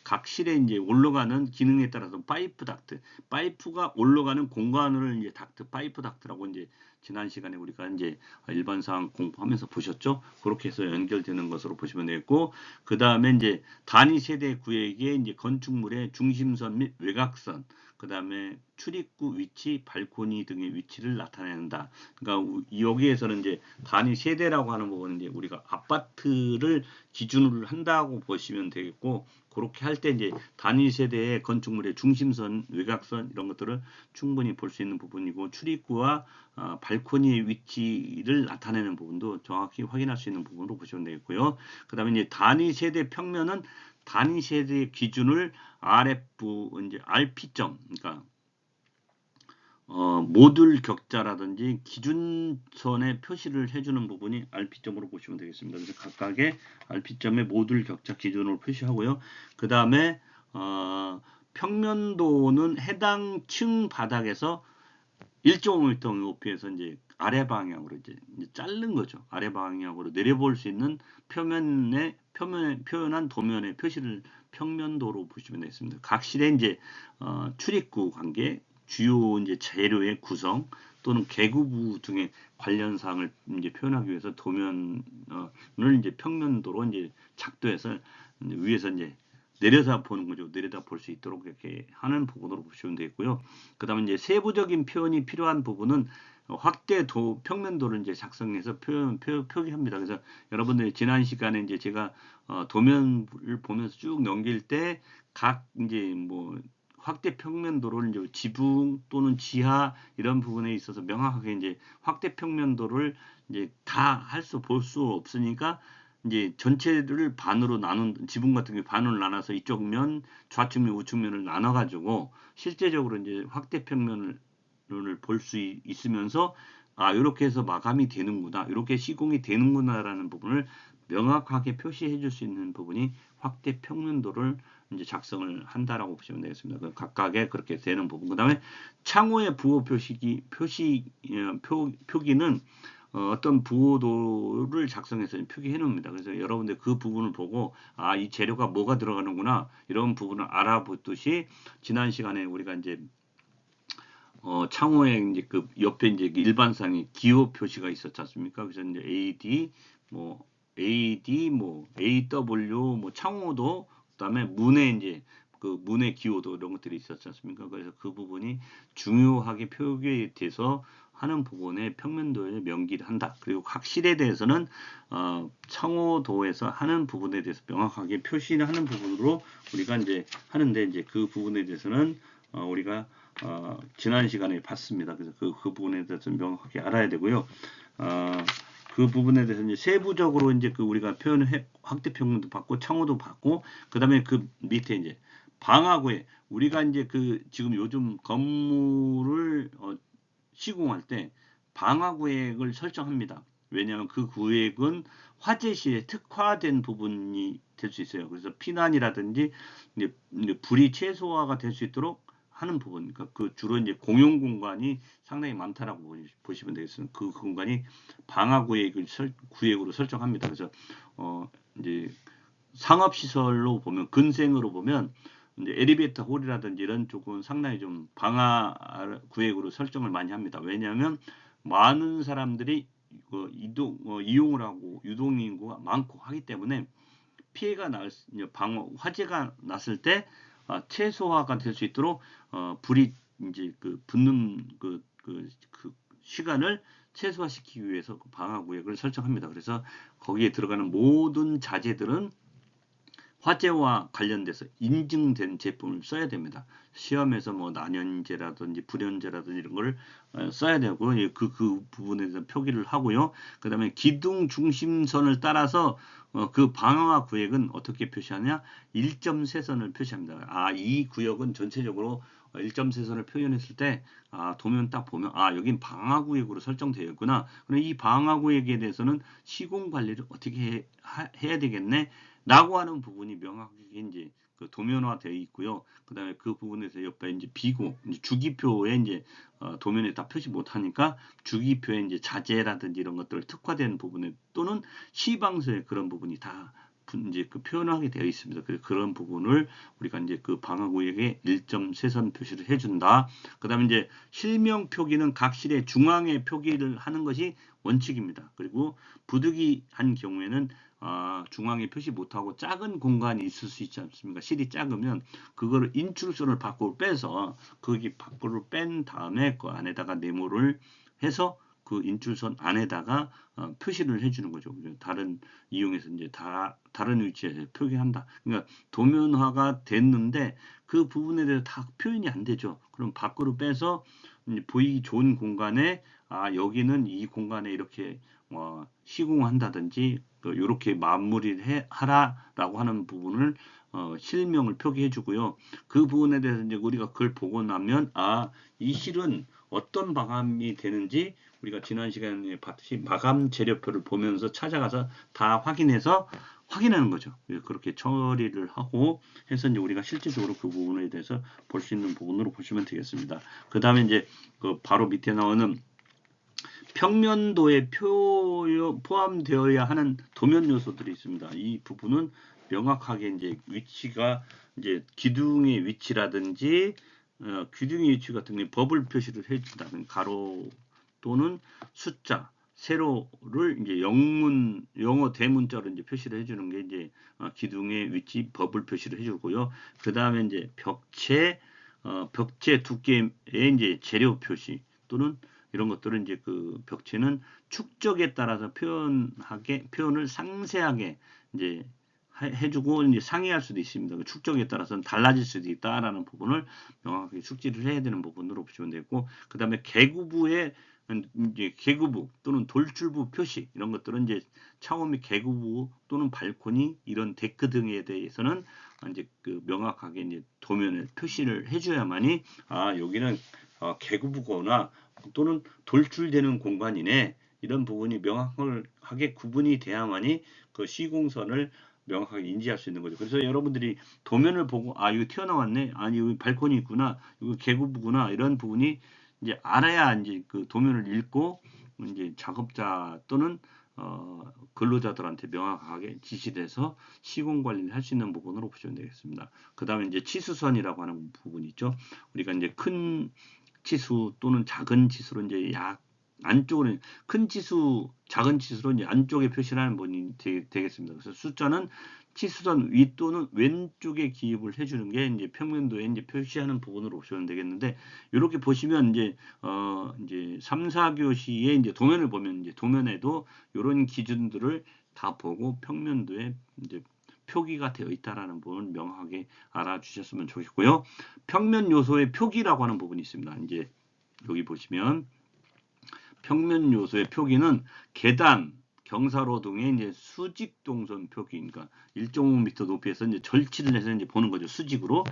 A: 각 실에 이제 올라가는 기능에 따라서 파이프 닥트, 파이프가 올라가는 공간을 이제 닥트, 파이프 닥트라고 이제 지난 시간에 우리가 이제 일반상 공부하면서 보셨죠? 그렇게 해서 연결되는 것으로 보시면 되겠고, 그 다음에 이제 단위 세대 구획의 이제 건축물의 중심선 및 외곽선, 그 다음에 출입구 위치, 발코니 등의 위치를 나타낸다. 그러니까 여기에서는 이제 단위 세대라고 하는 부분은 이제 우리가 아파트를 기준으로 한다고 보시면 되겠고, 그렇게 할 때 이제 단위 세대의 건축물의 중심선, 외곽선 이런 것들을 충분히 볼 수 있는 부분이고, 출입구와 발코니의 위치를 나타내는 부분도 정확히 확인할 수 있는 부분으로 보시면 되겠고요. 그 다음에 이제 단위 세대 평면은 단위 세대 기준을 RF 이제 RP점, 그러니까 모듈 격자라든지 기준선에 표시를 해주는 부분이 RP점으로 보시면 되겠습니다. 그래서 각각의 RP점의 모듈 격자 기준으로 표시하고요. 그 다음에 평면도는 해당 층 바닥에서 1.5m 높이에서 이제 아래 방향으로 이제 자른 거죠. 아래 방향으로 내려볼 수 있는 표면에 표현한 도면의 표시를 평면도로 보시면 되겠습니다. 각 실의 이제 출입구 관계, 주요 이제 재료의 구성 또는 개구부 등의 관련 사항을 이제 표현하기 위해서 도면을 이제 평면도로 이제 작도해서 이제 위에서 이제 내려다 보는 거죠. 내려다 볼 수 있도록 이렇게 하는 부분으로 보시면 되겠고요. 그 다음에 이제 세부적인 표현이 필요한 부분은 확대 평면도를 이제 작성해서 표기합니다. 그래서 여러분들이 지난 시간에 이제 제가 도면을 보면서 쭉 넘길 때 각 이제 뭐 확대 평면도를 이제 지붕 또는 지하 이런 부분에 있어서 명확하게 이제 확대 평면도를 이제 다 볼 수 없으니까 이제 전체를 반으로 나눈 지붕 같은 게 반으로 나눠서 이쪽 면, 좌측면, 우측면을 나눠 가지고 실제적으로 이제 확대 평면을 볼 수 있으면서 이렇게 해서 마감이 되는구나, 이렇게 시공이 되는구나라는 부분을 명확하게 표시해 줄 수 있는 부분이 확대 평면도를 이제 작성을 한다라고 보시면 되겠습니다. 각각의 그렇게 되는 부분. 그 다음에 창호의 부호 표기는 어떤 부호도를 작성해서 표기해 놓습니다. 그래서 여러분들 그 부분을 보고 이 재료가 뭐가 들어가는구나 이런 부분을 알아보듯이 지난 시간에 우리가 이제 창호에 이제 그 옆에 이제 일반상의 기호 표시가 있었지 않습니까? 그래서 이제 AD 뭐 AW 뭐 창호도 그다음에 문의 이제 그 문의 기호도 이런 것들이 있었지 않습니까? 그래서 그 부분이 중요하게 표기돼서 하는 부분에 평면도에 명기를 한다. 그리고 각 실에 대해서는 창호도에서 하는 부분에 대해서 명확하게 표시를 하는 부분으로 우리가 이제 하는데 이제 그 부분에 대해서는 우리가 지난 시간에 봤습니다. 그래서 그 부분에 대해서 명확하게 알아야 되고요. 그 부분에 대해서 이제 세부적으로 이제 그 우리가 확대 평면도 받고 창호도 받고 그다음에 그 밑에 이제 방화구에 우리가 이제 그 지금 요즘 건물을 시공할 때 방화구획을 설정합니다. 왜냐하면 그 구획은 화재 시에 특화된 부분이 될 수 있어요. 그래서 피난이라든지 이제 불이 최소화가 될 수 있도록 하는 부분, 그러니까 그 주로 이제 공용 공간이 상당히 많다라고 보시면 되겠습니다. 그 공간이 구획으로 설정합니다. 그래서 이제 상업시설로 보면 근생으로 보면 이제 엘리베이터 홀이라든지 이런 쪽은 상당히 좀 방화 구획으로 설정을 많이 합니다. 왜냐하면 많은 사람들이 이용을 하고 유동 인구가 많고 하기 때문에 피해가 화재가 났을 때 최소화가 될 수 있도록 불이 이제 그 붙는 그 시간을 최소화시키기 위해서 그 방화 구획을 설정합니다. 그래서 거기에 들어가는 모든 자재들은 화재와 관련돼서 인증된 제품을 써야 됩니다. 시험에서 뭐 난연제라든지 불연제라든지 이런 걸 써야 되고 그 부분에 대해서 표기를 하고요. 그 다음에 기둥 중심선을 따라서 그 방화 구획은 어떻게 표시하냐? 1.3선을 표시합니다. 이 구역은 전체적으로 1.3선을 표현했을 때 도면 딱 보면 여긴 방화 구획으로 설정되어 있구나. 그럼 이 방화 구획에 대해서는 시공 관리를 어떻게 해야 되겠네? 라고 하는 부분이 명확하게 이제 그 도면화되어 있고요. 그 다음에 그 부분에서 옆에 이제 비고, 이제 주기표에 이제 도면에 다 표시 못하니까 주기표에 이제 자재라든지 이런 것들 특화된 부분에 또는 시방서에 그런 부분이 다 이제 그 표현하게 되어 있습니다. 그래서 그런 부분을 우리가 이제 그 방화구역에 1.3선 표시를 해준다. 그 다음에 이제 실명 표기는 각 실의 중앙에 표기를 하는 것이 원칙입니다. 그리고 부득이한 경우에는 중앙에 표시 못하고 작은 공간이 있을 수 있지 않습니까? 실이 작으면 그거를 인출선을 밖으로 빼서 거기 밖으로 뺀 다음에 그 안에다가 네모를 해서 그 인출선 안에다가 표시를 해주는 거죠. 다른 이용해서 이제 다른 위치에서 표기한다. 그러니까 도면화가 됐는데 그 부분에 대해서 다 표현이 안 되죠. 그럼 밖으로 빼서 보이기 좋은 공간에 여기는 이 공간에 이렇게 시공한다든지 이렇게 마무리를 하라라고 하는 부분을 실명을 표기해 주고요. 그 부분에 대해서 이제 우리가 그걸 보고 나면 이 실은 어떤 마감이 되는지 우리가 지난 시간에 봤듯이 마감 재료표를 보면서 찾아가서 다 확인하는 거죠. 그렇게 처리를 하고 해서 이제 우리가 실질적으로 그 부분에 대해서 볼 수 있는 부분으로 보시면 되겠습니다. 그 다음에 이제 그 바로 밑에 나오는 평면도에 포함되어야 하는 도면 요소들이 있습니다. 이 부분은 명확하게 이제 위치가 이제 기둥의 위치라든지 기둥의 위치 같은 경우 버블 표시를 해준다는 가로 또는 숫자 세로를 이제 영어 대문자로 이제 표시를 해주는 게 이제 기둥의 위치 버블 표시를 해주고요. 그 다음에 이제 벽체 두께의 이제 재료 표시 또는 이런 것들은 이제 그 벽체는 축적에 따라서 표현을 상세하게 이제 해주고 이제 상이할 수도 있습니다. 그 축적에 따라서는 달라질 수도 있다라는 부분을 명확하게 숙지를 해야 되는 부분으로 보시면 되고, 그 다음에 계구부의 이제 계구부 또는 돌출부 표시 이런 것들은 이제 창호 및 계구부 또는 발코니 이런 데크 등에 대해서는 이제 그 명확하게 이제 도면에 표시를 해줘야만이 여기는 계구부거나 또는 돌출되는 공간이네 이런 부분이 명확하게 구분이 돼야만이 그 시공선을 명확하게 인지할 수 있는 거죠. 그래서 여러분들이 도면을 보고 이거 튀어나왔네, 아니 여기 발코니 있구나, 이거 계구부구나 이런 부분이 이제 알아야 이제 그 도면을 읽고 이제 작업자 또는 근로자들한테 명확하게 지시돼서 시공 관리를 할 수 있는 부분으로 보시면 되겠습니다. 그 다음에 이제 치수선이라고 하는 부분이 있죠. 우리가 이제 큰 치수 또는 작은 치수로 이제 안쪽으로 큰 치수, 작은 치수로 이제 안쪽에 표시하는 부분이 되겠습니다. 그래서 숫자는 치수선 위 또는 왼쪽에 기입을 해주는 게 이제 평면도에 이제 표시하는 부분으로 보시면 되겠는데, 이렇게 보시면 이제 3, 4교시에 이제 도면을 보면 이제 도면에도 이런 기준들을 다 보고 평면도에 이제 표기가 되어 있다라는 부분을 명확하게 알아주셨으면 좋겠고요. 평면 요소의 표기라고 하는 부분이 있습니다. 이제 여기 보시면 평면 요소의 표기는 계단, 경사로동에 이제 수직 동선 표기, 그러니까 1.5m 높이에서 이제 절치를 해서 이제 보는 거죠. 수직으로.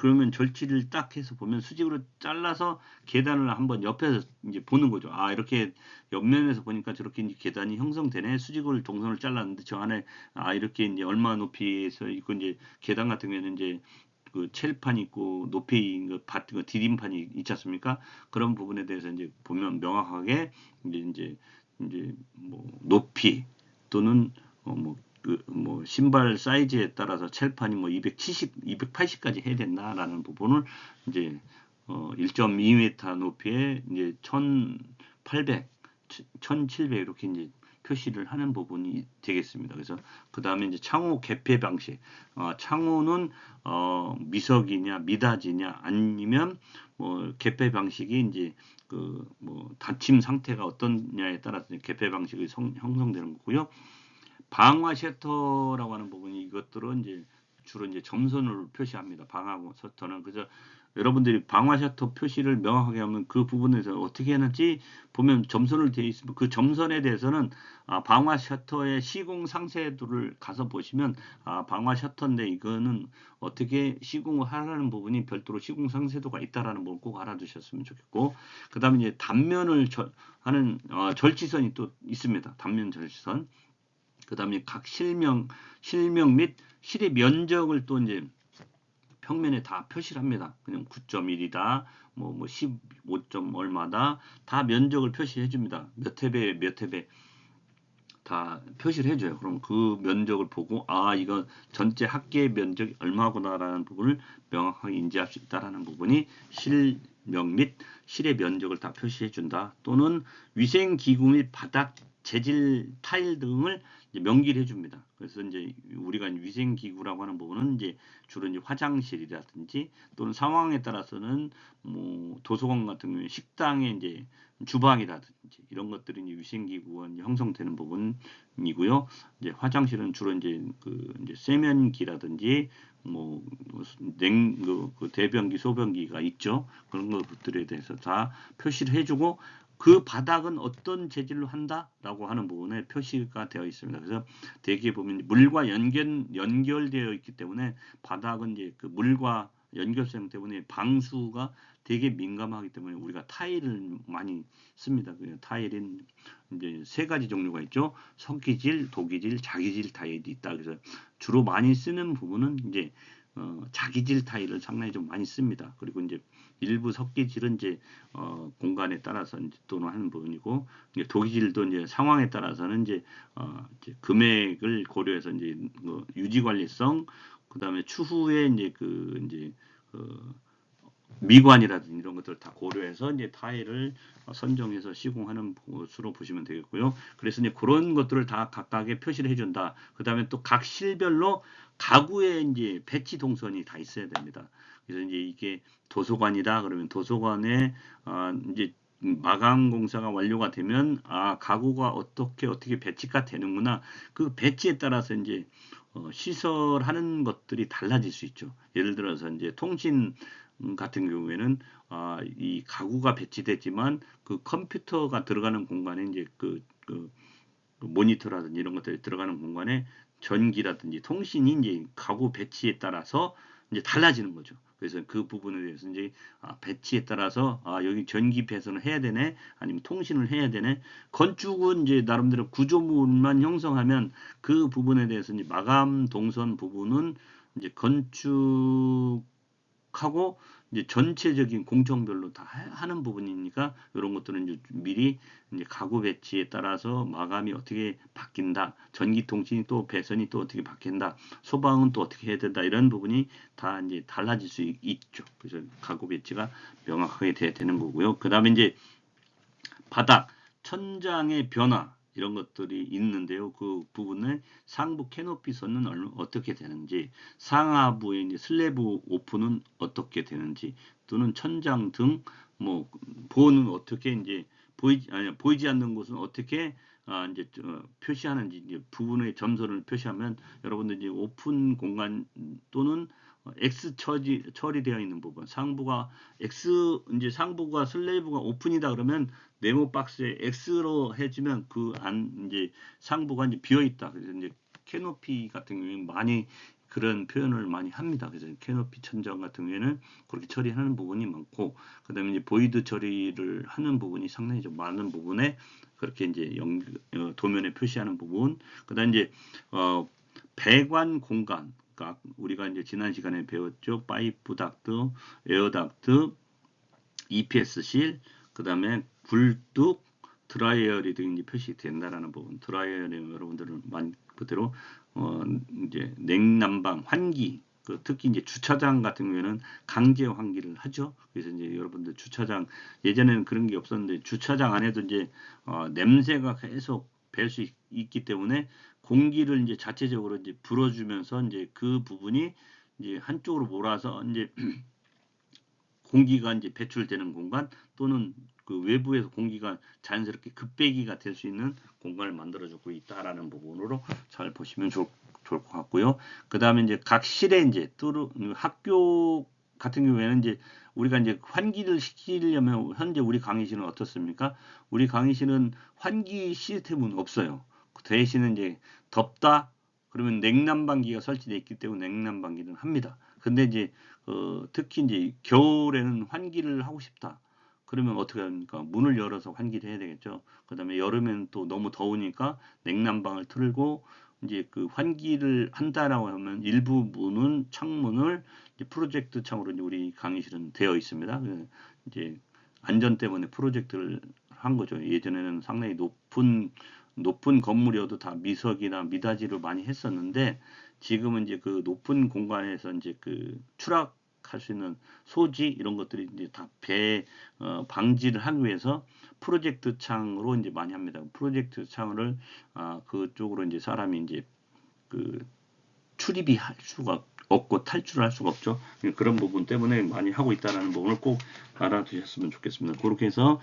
A: 그러면 절치를 딱 해서 보면 수직으로 잘라서 계단을 한번 옆에서 이제 보는 거죠. 아, 이렇게 옆면에서 보니까 저렇게 이제 계단이 형성되네. 수직으로 동선을 잘랐는데 저 안에 아, 이렇게 이제 얼마 높이에서 있고 이제 계단 같은 경우에는 이제 그 첼판 있고 높이 그 디딤판이 있지 않습니까? 그런 부분에 대해서 이제 보면 명확하게 이제 뭐 높이 또는 뭐 신발 사이즈에 따라서 첼판이 뭐 270, 280까지 해야 된다라는 부분을 이제 1.2m 높이에 이제 1,800, 1,700 이렇게 이제 표시를 하는 부분이 되겠습니다. 그래서 그 다음에 이제 창호 개폐 방식. 창호는 미석이냐 미닫이냐 아니면 뭐 개폐 방식이 이제 그 뭐 닫힘 상태가 어떠냐에 따라서 개폐 방식이 형성되는 거고요. 방화 셔터라고 하는 부분이 이것들은 이제 주로 이제 점선을 표시합니다. 방화 셔터는 그래서 여러분들이 방화 셔터 표시를 명확하게 하면 그 부분에서 어떻게 하는지 보면 점선을 되어 있으면 그 점선에 대해서는 방화 셔터의 시공 상세도를 가서 보시면 방화 셔터인데 이거는 어떻게 시공을 하라는 부분이 별도로 시공 상세도가 있다라는 걸 꼭 알아두셨으면 좋겠고 그 다음에 이제 단면을 하는 절지선이 또 있습니다. 단면 절지선. 그 다음에 각 실명 및 실의 면적을 또 이제 평면에 다 표시를 합니다. 그냥 9.1이다, 뭐 15점 얼마다, 다 면적을 표시해 줍니다. 몇 회배, 몇 회배 다 표시를 해줘요. 그럼 그 면적을 보고, 이건 전체 합계 면적이 얼마구나라는 부분을 명확하게 인지할 수 있다라는 부분이 실명 및 실의 면적을 다 표시해 준다. 또는 위생기구 및 바닥 재질 타일 등을 이제 명기를 해줍니다. 그래서 이제 우리가 위생기구라고 하는 부분은 이제 주로 이제 화장실이라든지 또는 상황에 따라서는 뭐 도서관 같은 경우에 식당에 이제 주방이라든지 이런 것들이 이제 위생기구가 이제 형성되는 부분이고요. 이제 화장실은 주로 이제 이제 세면기라든지 그 대변기, 소변기가 있죠. 그런 것들에 대해서 다 표시를 해주고 그 바닥은 어떤 재질로 한다라고 하는 부분에 표시가 되어 있습니다. 그래서 대기에 보면 물과 연결되어 있기 때문에 바닥은 이제 그 물과 연결성 때문에 방수가 되게 민감하기 때문에 우리가 타일을 많이 씁니다. 그 타일은 이제 세 가지 종류가 있죠. 석기질, 도기질, 자기질 타일이 있다. 그래서 주로 많이 쓰는 부분은 이제 자기질 타일을 상당히 좀 많이 씁니다. 그리고 이제 일부 석기질은 이제 공간에 따라서 이제 또는 하는 부분이고 이제 도기질도 이제 상황에 따라서는 이제 금액을 고려해서 이제 유지 관리성 그다음에 추후에 이제 미관이라든지 이런 것들을 다 고려해서 이제 타일을 선정해서 시공하는 것으로 보시면 되겠고요. 그래서 이제 그런 것들을 다 각각의 표시를 해준다. 그 다음에 또 각 실별로 가구에 이제 배치 동선이 다 있어야 됩니다. 그래서 이제 이게 도서관이다 그러면 도서관에 이제 마감 공사가 완료가 되면 가구가 어떻게 배치가 되는구나. 그 배치에 따라서 이제 시설하는 것들이 달라질 수 있죠. 예를 들어서 이제 통신 같은 경우에는 이 가구가 배치되지만 그 컴퓨터가 들어가는 공간에 이제 그 모니터라든지 이런 것들이 들어가는 공간에 전기라든지 통신이 이제 가구 배치에 따라서 이제 달라지는 거죠. 그래서 그 부분에 대해서 이제 배치에 따라서 여기 전기 배선을 해야 되네 아니면 통신을 해야 되네 건축은 이제 나름대로 구조물만 형성하면 그 부분에 대해서 이제 마감 동선 부분은 이제 건축하고 이제 전체적인 공청별로 다 하는 부분이니까 이런 것들은 이제 미리 이제 가구 배치에 따라서 마감이 어떻게 바뀐다, 전기 통신이 또 배선이 또 어떻게 바뀐다, 소방은 또 어떻게 해야 된다 이런 부분이 다 이제 달라질 수 있죠. 그래서 가구 배치가 명확하게 돼야 되는 거고요. 그 다음에 이제 바닥, 천장의 변화 이런 것들이 있는데요. 그 부분에 상부 캐노피 선은 어떻게 되는지, 상하부의 이제 슬래브 오픈은 어떻게 되는지, 또는 천장 등 뭐 보는 어떻게 이제 보이지 않는 곳은 어떻게 이제 표시하는지 이제 부분의 점선을 표시하면 여러분들 이제 오픈 공간 또는 X 처리되어 있는 부분, 상부가 X 이제 상부가 슬래브가 오픈이다 그러면 네모 박스에 X로 해주면 그 안 이제 상부가 이제 비어 있다. 그래서 이제 캐노피 같은 경우에는 많이 그런 표현을 많이 합니다. 그래서 캐노피 천정 같은 경우에는 그렇게 처리하는 부분이 많고, 그다음에 이제 보이드 처리를 하는 부분이 상당히 좀 많은 부분에 그렇게 이제 도면에 표시하는 부분, 그다음 이제 배관 공간, 그러니까 우리가 이제 지난 시간에 배웠죠. 파이프 닥트, 에어 닥트, EPS실, 그다음에 굴뚝, 드라이어리 등이 표시된다라는 부분. 드라이어리 여러분들은 말 그대로 이제 냉난방, 환기, 특히 이제 주차장 같은 경우에는 강제 환기를 하죠. 그래서 이제 여러분들 주차장 예전에는 그런 게 없었는데 주차장 안에도 이제 냄새가 계속 뵐 수 있기 때문에 공기를 이제 자체적으로 이제 불어주면서 이제 그 부분이 이제 한쪽으로 몰아서 이제 공기가 이제 배출되는 공간 또는 그 외부에서 공기가 자연스럽게 급배기가 될 수 있는 공간을 만들어주고 있다라는 부분으로 잘 보시면 좋을 것 같고요. 그 다음에 이제 각 실에 이제 학교 같은 경우에는 이제 우리가 이제 환기를 시키려면 현재 우리 강의실은 어떻습니까? 우리 강의실은 환기 시스템은 없어요. 대신에 이제 덥다 그러면 냉난방기가 설치되어 있기 때문에 냉난방기는 합니다. 근데 이제 특히 이제 겨울에는 환기를 하고 싶다. 그러면 어떻게 합니까? 문을 열어서 환기를 해야 되겠죠. 그다음에 여름에는 또 너무 더우니까 냉난방을 틀고 이제 그 환기를 한다라고 하면 일부 문은 창문을 이제 프로젝트 창으로 이제 우리 강의실은 되어 있습니다. 이제 안전 때문에 프로젝트를 한 거죠. 예전에는 상당히 높은 건물이어도 다 미석이나 미닫이로 많이 했었는데 지금은 이제 그 높은 공간에서 이제 그 추락할 수 있는 소지 이런 것들이 이제 다 방지를 하기 위해서 프로젝트 창으로 이제 많이 합니다. 프로젝트 창을 그쪽으로 이제 사람이 이제 그 출입이 할 수가 없고 탈출을 할 수가 없죠. 그런 부분 때문에 많이 하고 있다는 부분을 꼭 알아두셨으면 좋겠습니다. 그렇게 해서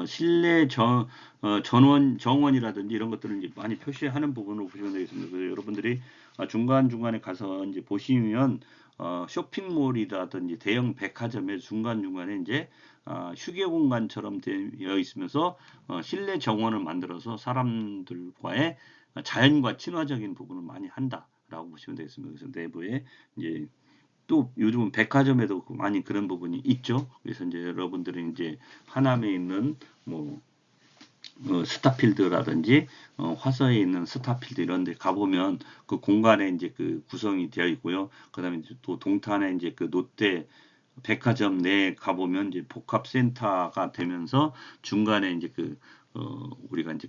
A: 실내 정원이라든지 이런 것들을 이제 많이 표시하는 부분으로 보시면 되겠습니다. 그래서 여러분들이 중간중간에 가서 이제 보시면 쇼핑몰이라든지 대형 백화점의 중간중간에 이제 휴게 공간처럼 되어 있으면서 실내 정원을 만들어서 사람들과의 자연과 친화적인 부분을 많이 한다라고 보시면 되겠습니다. 그래서 내부에 이제 또 요즘은 백화점에도 많이 그런 부분이 있죠. 그래서 이제 여러분들이 이제 하남에 있는 뭐 스타필드라든지 화서에 있는 스타필드 이런 데 가보면 그 공간에 이제 그 구성이 되어 있고요. 그다음에 또 동탄에 이제 그 롯데 백화점 내에 가보면 이제 복합센터가 되면서 중간에 이제 우리가 이제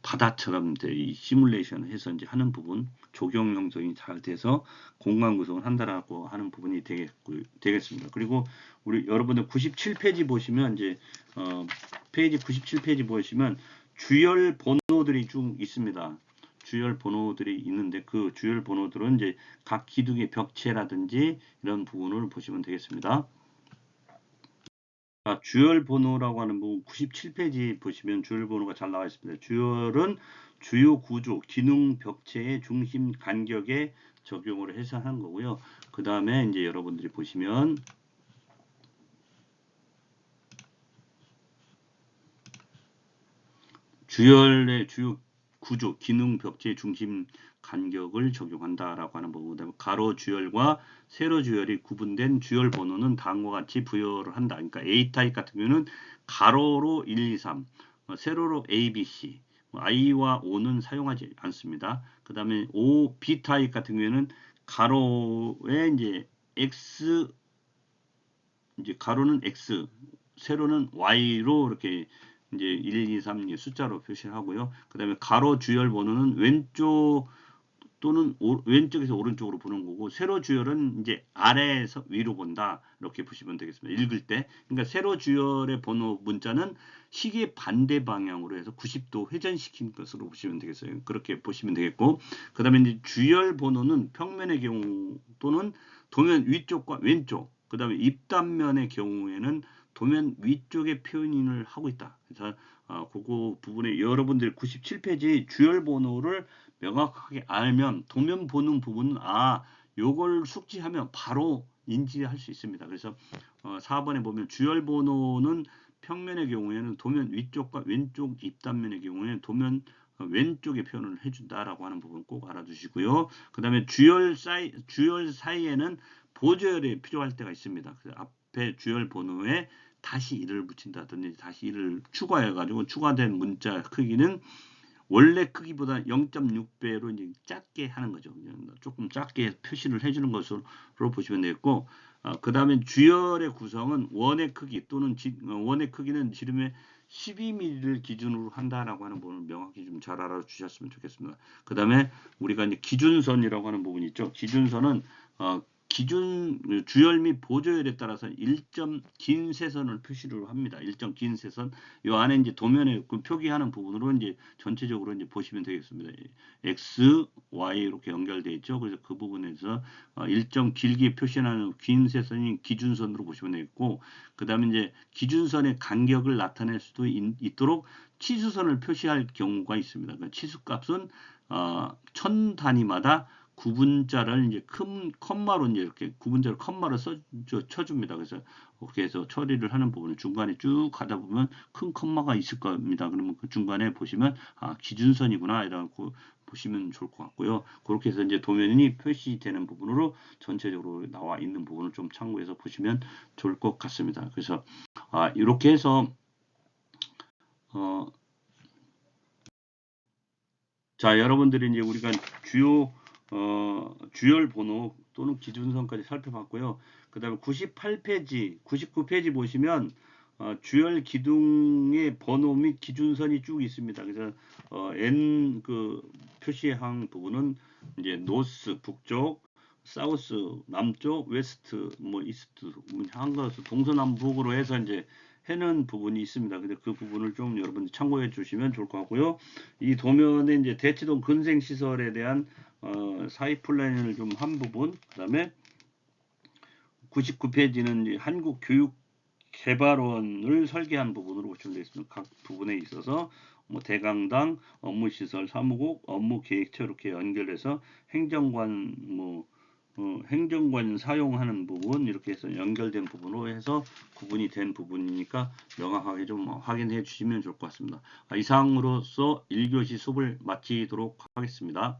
A: 바다처럼 이 시뮬레이션을 해서 이제 하는 부분 조경 형성이 잘 돼서 공간 구성을 한다라고 하는 부분이 되겠습니다. 그리고 우리 여러분들 97페이지 보시면 이제 페이지 97페이지 보시면 주열 번호들이 좀 있습니다. 주열 번호들이 있는데 그 주열 번호들은 이제 각 기둥의 벽체라든지 이런 부분을 보시면 되겠습니다. 주열 번호라고 하는 부분 97페이지 보시면 주열 번호가 잘 나와 있습니다. 주열은 주요 구조, 기능 벽체의 중심 간격에 적용을 해서 하는 거고요. 그 다음에 이제 여러분들이 보시면 주열의 주요 구조, 기능 벽체의 중심 간격을 적용한다라고 하는 부분. 그다음에 가로 주열과 세로 주열이 구분된 주열 번호는 다음과 같이 부여를 한다. 그러니까 A 타입 같은 경우는 가로로 1, 2, 3, 세로로 A, B, C, I와 O는 사용하지 않습니다. 그다음에 O, B 타입 같은 경우에는 가로에 이제 X, 이제 가로는 X, 세로는 Y로 이렇게 이제 1, 2, 3 숫자로 표시하고요. 그 다음에 가로 주열 번호는 왼쪽 또는 왼쪽에서 오른쪽으로 보는 거고 세로 주열은 이제 아래에서 위로 본다 이렇게 보시면 되겠습니다. 읽을 때 그러니까 세로 주열의 번호 문자는 시계 반대 방향으로 해서 90도 회전시킨 것으로 보시면 되겠어요. 그렇게 보시면 되겠고 그 다음에 이제 주열 번호는 평면의 경우 또는 도면 위쪽과 왼쪽 그 다음에 입단면의 경우에는 도면 위쪽에 표현을 하고 있다. 그래서 그거 부분에 여러분들 97페이지 주열 번호를 명확하게 알면 도면 보는 부분은 요걸 숙지하면 바로 인지할 수 있습니다. 그래서 4번에 보면 주열 번호는 평면의 경우에는 도면 위쪽과 왼쪽 입단면의 경우에는 도면 왼쪽에 표현을 해준다라고 하는 부분 꼭 알아두시고요. 그 다음에 주열 사이에는 보조열이 필요할 때가 있습니다. 그래서 앞에 주열 번호에 다시 1을 붙인다든지 다시 1을 추가해가지고 추가된 문자 크기는 원래 크기보다 0.6배로 이제 작게 하는 거죠. 조금 작게 표시를 해주는 것으로 보시면 되겠고, 그 다음에 주열의 구성은 원의 크기 또는 원의 크기는 지름의 12mm를 기준으로 한다라고 하는 부분을 명확히 좀 잘 알아주셨으면 좋겠습니다. 그 다음에 우리가 이제 기준선이라고 하는 부분이 있죠. 기준선은 기준 주열 및 보조열에 따라서 일점 긴 세선을 표시를 합니다. 일점 긴 세선. 이 안에 이제 도면에 그 표기하는 부분으로 이제 전체적으로 이제 보시면 되겠습니다. X, Y 이렇게 연결되어 있죠. 그래서 그 부분에서 일정 길게 표시하는 긴 세선이 기준선으로 보시면 되겠고, 그 다음에 이제 기준선의 간격을 나타낼 수도 있도록 치수선을 표시할 경우가 있습니다. 그러니까 치수값은 1000 단위마다 구분자를 이제 큰 컴마로 이제 이렇게 구분자를 컴마로 쳐줍니다. 그래서 그렇게 해서 처리를 하는 부분을 중간에 쭉 가다 보면 큰 컴마가 있을 겁니다. 그러면 그 중간에 보시면 기준선이구나 이라고 보시면 좋을 것 같고요. 그렇게 해서 이제 도면이 표시되는 부분으로 전체적으로 나와 있는 부분을 좀 참고해서 보시면 좋을 것 같습니다. 그래서 이렇게 해서 자, 여러분들이 이제 우리가 주요 주열 번호 또는 기준선까지 살펴봤고요. 그 다음에 98페이지, 99페이지 보시면 주열 기둥의 번호 및 기준선이 쭉 있습니다. 그래서 N 그 표시한 부분은 이제 노스 북쪽, 사우스 남쪽, 웨스트 뭐 이스트 한 것을 동서남북으로 해서 이제 해는 부분이 있습니다. 근데 그 부분을 좀 여러분들 참고해 주시면 좋을 것 같고요. 이 도면에 이제 대치동 근생시설에 대한 사이 플랜을 좀 한 부분, 그 다음에 99페이지는 한국교육개발원을 설계한 부분으로 보시면 되겠습니다. 각 부분에 있어서 뭐 대강당, 업무시설, 사무국, 업무계획처 이렇게 연결해서 행정관 행정관 사용하는 부분 이렇게 해서 연결된 부분으로 해서 구분이 된 부분이니까 명확하게 좀 확인해 주시면 좋을 것 같습니다. 이상으로서 1교시 수업을 마치도록 하겠습니다.